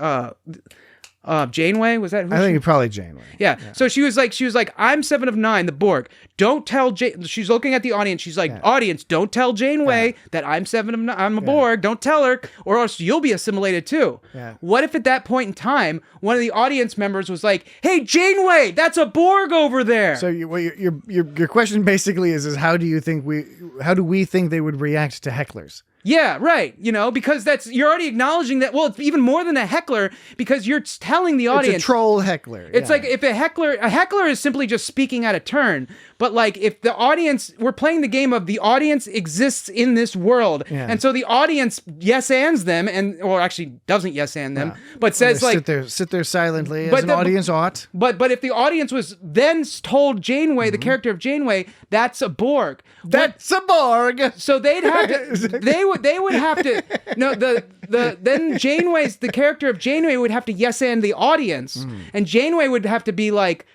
Janeway, was that? I think probably Janeway. Yeah. So she was like, I'm 7 of 9, the Borg. Don't tell she's looking at the audience. She's like, audience, don't tell Janeway that I'm 7 of 9. I'm a Borg. Don't tell her, or else you'll be assimilated too. Yeah. What if at that point in time, one of the audience members was like, hey, Janeway, that's a Borg over there. So your question basically is how do we think they would react to hecklers? Yeah, right. Because you're already acknowledging that. Well, it's even more than a heckler because you're telling the audience. It's a troll heckler. It's like if a heckler is simply just speaking out of turn. But like if the audience, we're playing the game of the audience exists in this world. Yeah. And so the audience yes-ands them or actually doesn't yes-and them, but says like. Sit there silently as an audience ought. But if the audience was then told Janeway, the character of Janeway, that's a Borg. That's a Borg. So they'd have to, they would have to, no, then the character of Janeway would have to yes-and the audience. And Janeway would have to be like,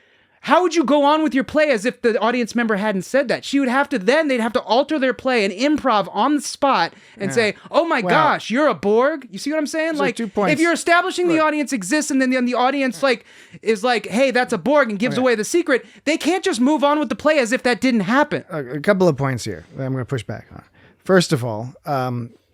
how would you go on with your play as if the audience member hadn't said that? They'd have to alter their play and improv on the spot and say, oh my gosh, you're a Borg? You see what I'm saying? So like, 2 points. If you're establishing the audience exists and then the audience is like, hey, that's a Borg and gives away the secret, they can't just move on with the play as if that didn't happen. A couple of points here that I'm going to push back on. First of all,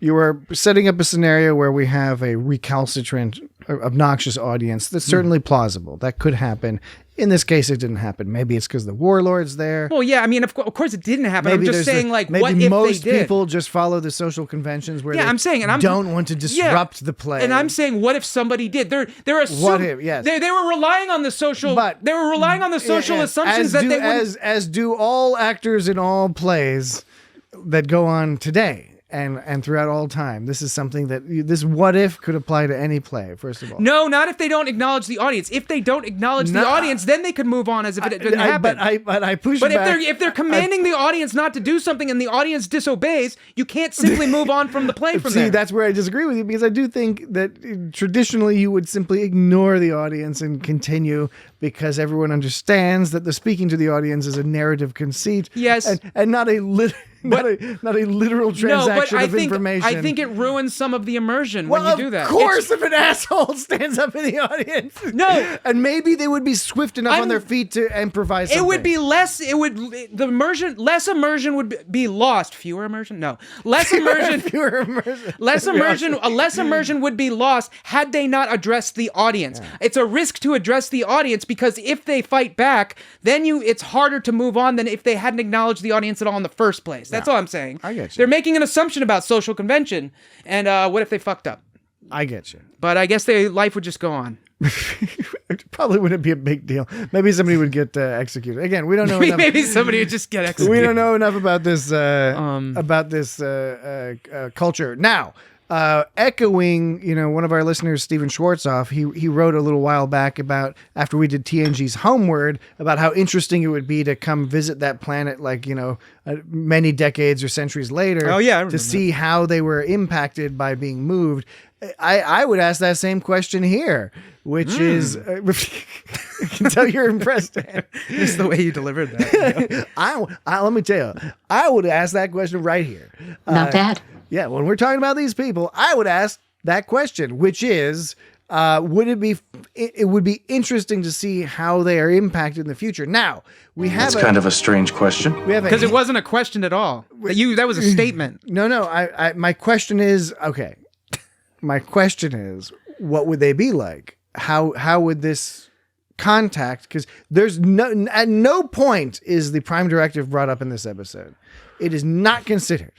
You are setting up a scenario where we have a recalcitrant, obnoxious audience. That's certainly plausible. That could happen. In this case, it didn't happen. Maybe it's because the warlord's there. Well, yeah, I mean, of course it didn't happen. Maybe I'm just saying, like, maybe what if most they did? people just follow the social conventions where I'm saying, and I'm don't want to disrupt the play. And I'm saying, what if somebody did? They're What if? Yes. They were relying on the social. But they were relying on the social assumptions that they would. As do all actors in all plays that go on today. And throughout all time, this is something that this what if could apply to any play. First of all, no, not if they don't acknowledge the audience. If they don't acknowledge the audience, then they could move on as if it didn't happen. But I push But back. if they're commanding the audience not to do something and the audience disobeys, you can't simply move on from the play from there. See, that's where I disagree with you, because I do think that traditionally you would simply ignore the audience and continue, because everyone understands that the speaking to the audience is a narrative conceit. Yes, and not a not a literal transaction of information. I think it ruins some of the immersion when you do that. Of course, if an asshole stands up in the audience. No. And maybe they would be swift enough on their feet to improvise something. It would be less, less immersion would be lost. Fewer immersion? No. Less immersion. Fewer immersion. Less immersion would be lost had they not addressed the audience. Yeah. It's a risk to address the audience, because if they fight back, then it's harder to move on than if they hadn't acknowledged the audience at all in the first place. That's all I'm saying. I get you. They're making an assumption about social convention, and what if they fucked up? I get you. But I guess life would just go on. It probably wouldn't be a big deal. Maybe somebody would get executed. Again, we don't know enough. Maybe somebody would just get executed. We don't know enough about this culture. Now, echoing, one of our listeners, Stephen Schwartzoff, he wrote a little while back about, after we did TNG's Homeward, about how interesting it would be to come visit that planet, many decades or centuries later. Oh yeah, I remember to see how they were impacted by being moved. I would ask that same question here, which is, I can tell you're impressed, Dan. Just the way you delivered that. Let me tell you, I would ask that question right here. Not bad. Yeah, when we're talking about these people, I would ask that question, which is, it would be interesting to see how they are impacted in the future. Now, we have kind of a strange question. Because it wasn't a question at all. That was a statement. No, my question is, okay. My question is, what would they be like? How would this contact? Because at no point is the Prime Directive brought up in this episode. It is not considered.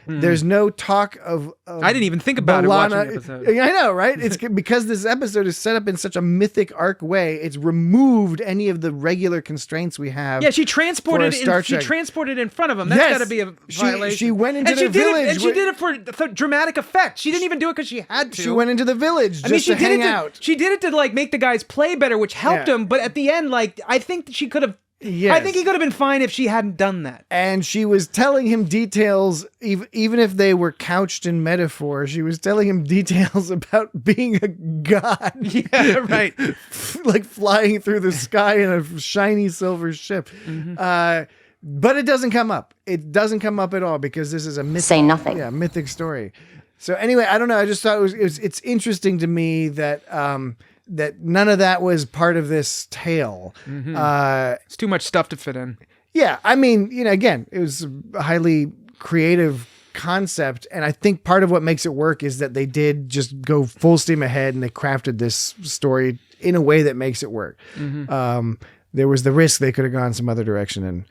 There's no talk of I didn't even think about it watching the episode. I know, right? It's because this episode is set up in such a mythic arc way. It's removed any of the regular constraints we have. Yeah, she transported in front of him. That's got to be a violation. She went into the village. And she did it for dramatic effect. She didn't even do it because she had to. She went into the village to hang out. She did it to make the guys play better, which helped him. But at the end, I think she could have. Yes. I think he could have been fine if she hadn't done that. And she was telling him details, even if they were couched in metaphor. She was telling him details about being a god. Yeah, right. Like flying through the sky in a shiny silver ship. Mm-hmm. But it doesn't come up. It doesn't come up at all, because this is a mythic. Say nothing. Yeah, mythic story. So anyway, I don't know. I just thought it's interesting to me that that none of that was part of this tale. Mm-hmm. It's too much stuff to fit in. Yeah, I mean, again, it was a highly creative concept, and I think part of what makes it work is that they did just go full steam ahead and they crafted this story in a way that makes it work. Mm-hmm. There was the risk they could have gone some other direction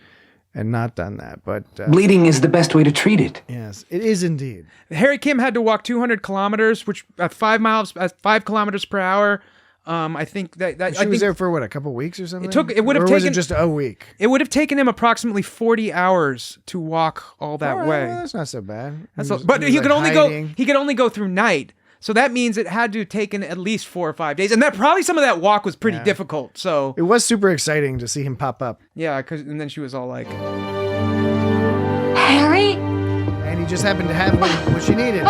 and not done that, but bleeding is the best way to treat it. Yes, it is indeed. Harry Kim had to walk 200 kilometers, which at 5 kilometers per hour. I think that she was there for a couple weeks or something. It would have taken. Was it just a week? It would have taken him approximately 40 hours to walk all that way. Well, that's not so bad. But he could only go. He could only go through night. So that means it had to have taken at least 4 or 5 days, and that probably some of that walk was pretty difficult. So it was super exciting to see him pop up. Yeah, and then she was all like, Harry, and he just happened to have what she needed.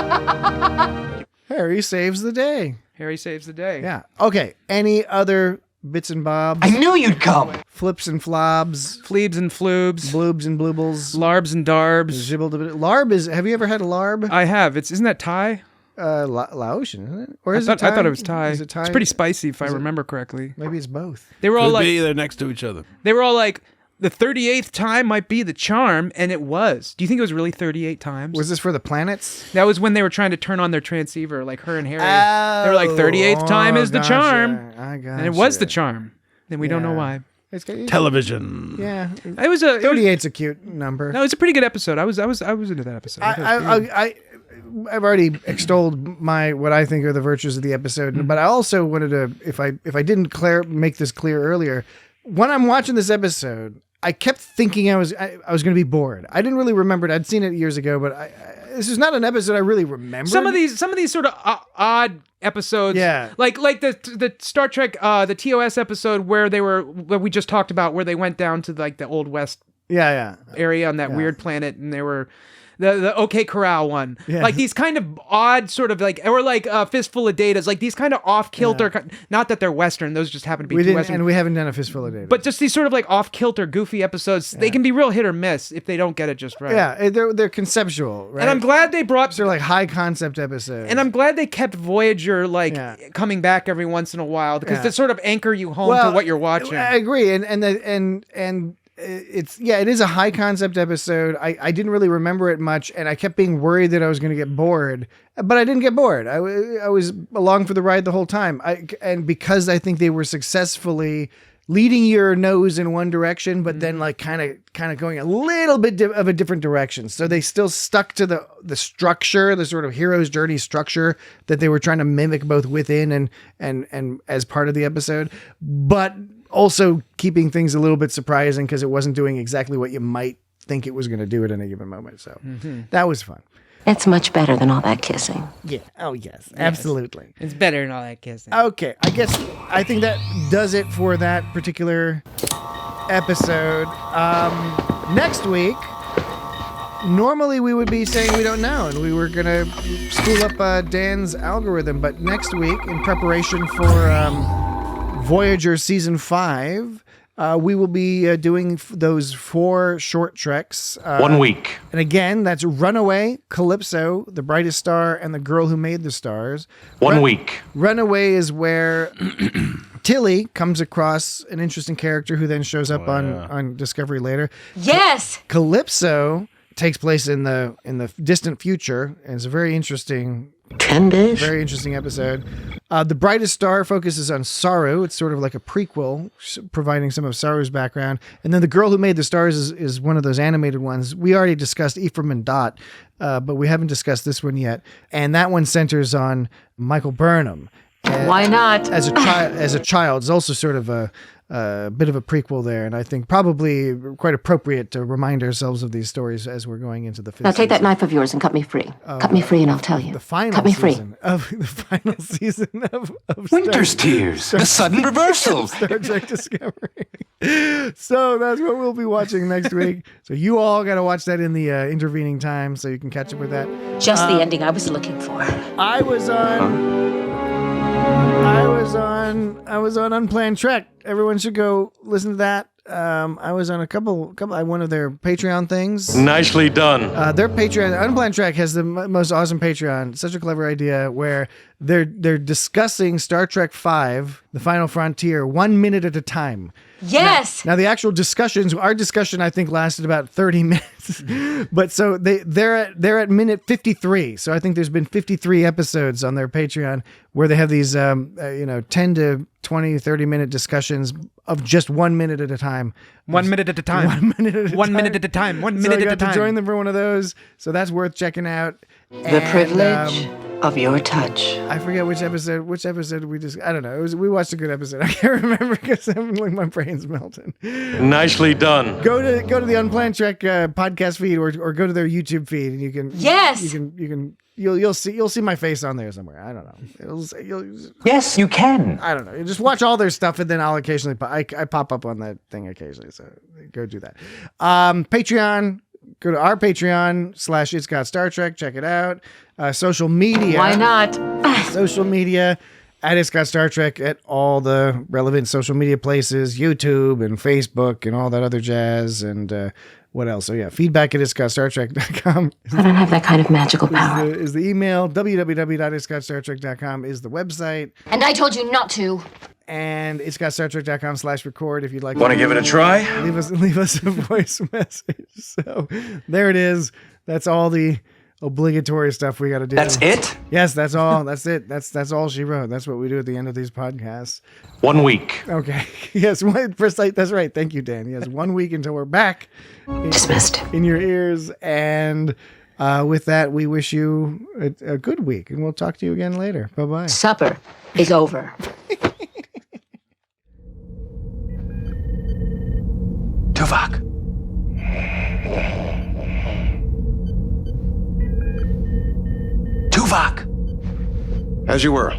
Harry saves the day. Harry saves the day. Yeah. Okay. Any other bits and bobs? I knew you'd come. Flips and flobs. Fleebs and floobs. Bloobs and bloobles. Larbs and darbs. Larb is. Have you ever had a larb? I have. Isn't that Thai? Laotian, isn't it? Or is it Thai? I thought it was Thai. Is it Thai? It's pretty spicy if I remember correctly. Maybe it's both. They were all Could be they're next to each other. They were all like, the 38th time might be the charm, and it was. Do you think it was really 38 times? Was this for the planets? That was when they were trying to turn on their transceiver, like her and Harry. They were like, 38th time is the charm. I got And it was the charm. And we don't know why. It's television. Yeah. It was 38's a cute number. No, it's a pretty good episode. I was into that episode. I've already extolled what I think are the virtues of the episode, but I also wanted to, if I didn't make this clear earlier, when I'm watching this episode, I kept thinking I was going to be bored. I didn't really remember it. I'd seen it years ago, but this is not an episode I really remember. Some of these sort of odd episodes, like the Star Trek, the TOS episode where we just talked about, where they went down to like the Old West, area on that weird planet, and they were. The OK Corral one. Yeah. Like these kind of odd sort of like, or like Fistful of Datas, like these kind of off-kilter, not that they're Western, those just happen to be Western. And we haven't done a Fistful of Datas. But just these sort of like off-kilter, goofy episodes, they can be real hit or miss if they don't get it just right. Yeah, they're conceptual, right? And I'm glad they brought... They're like high-concept episodes. And I'm glad they kept Voyager coming back every once in a while, because they sort of anchor you home to what you're watching. I agree, and it is a high concept episode. I didn't really remember it much, and I kept being worried that I was going to get bored, but I didn't get bored. I was along for the ride the whole time. And because I think they were successfully leading your nose in one direction, but then like kind of going a little bit of a different direction. So they still stuck to the structure, the sort of hero's journey structure that they were trying to mimic both within and as part of the episode, but also keeping things a little bit surprising because it wasn't doing exactly what you might think it was going to do at any given moment. So that was fun. It's much better than all that kissing. Yeah. Oh, yes. Absolutely. It's better than all that kissing. Okay. I think that does it for that particular episode. Next week, normally we would be saying we don't know, and we were going to spool up Dan's algorithm. But next week, in preparation for Voyager Season 5, we will be doing those 4 short treks. 1 week. And again, that's Runaway, Calypso, The Brightest Star, and The Girl Who Made the Stars. 1 week. Runaway is where Tilly comes across an interesting character who then shows up on Discovery later. Yes! Calypso takes place in the distant future, and it's a very interesting... 10 days? Very interesting episode. The Brightest Star focuses on Saru. It's sort of like a prequel, providing some of Saru's background. And then The Girl Who Made the Stars is one of those animated ones. We already discussed Ephraim and Dot, but we haven't discussed this one yet. And that one centers on Michael Burnham. Why not? As a child. It's also sort of a bit of a prequel there, and I think probably quite appropriate to remind ourselves of these stories as we're going into the 5th Now take that season. knife of yours and cut me free. Cut me free and I'll tell you. The final cut me season free. of the final season of Winter's Tears, the sudden reversal. Star Trek Discovery. So that's what we'll be watching next week. So you all got to watch that in the intervening time so you can catch up with that. Just the ending I was looking for. I was on Unplanned Trek. Everyone should go listen to that. I was on a couple one of their Patreon things. Nicely done. Their Patreon, Unplanned Trek, has the most awesome Patreon. Such a clever idea where they're discussing Star Trek V, The Final Frontier, 1 minute at a time. Yes. Now the actual discussions, our discussion I think lasted about 30 minutes, but so they're at minute 53. So I think there's been 53 episodes on their Patreon where they have these 10 to 20, 30 minute discussions of just 1 minute at a time. 1 minute at a time. 1 minute at a time. 1 minute at a time. 1 minute so at I a got time. to join them for one of those. So that's worth checking out. The privilege of your touch. I forget which episode we just, I don't know. We watched a good episode. I can't remember because my brain's melting. Nicely done. Go to the Unplanned Trek podcast feed or go to their YouTube feed and you can. Yes. You'll see my face on there somewhere. I don't know. Yes, you can. I don't know. You just watch all their stuff and then I'll occasionally I pop up on that thing occasionally. So go do that. Patreon. Go to our Patreon / It's Got Star Trek. Check it out. Social media. Why not? Social media at It's Got Star Trek at all the relevant social media places, YouTube and Facebook and all that other jazz. And what else? So yeah, feedback at itsgotstartrek.com. I don't have that kind of magical power. Is the email. www.itsgotstartrek.com is the website. And I told you not to. And it's got StarTrek.com/record if you'd like Want to give it a try? Leave us a voice message. So there it is. That's all the obligatory stuff we got to do. That's it? Yes, that's all. That's it. That's all she wrote. That's what we do at the end of these podcasts. 1 week. Okay. Yes, precise. That's right. Thank you, Dan. Yes, 1 week until we're back. Dismissed. In your ears. And with that, we wish you a good week, and we'll talk to you again later. Bye-bye. Supper is over. Tuvok. Tuvok. As you were.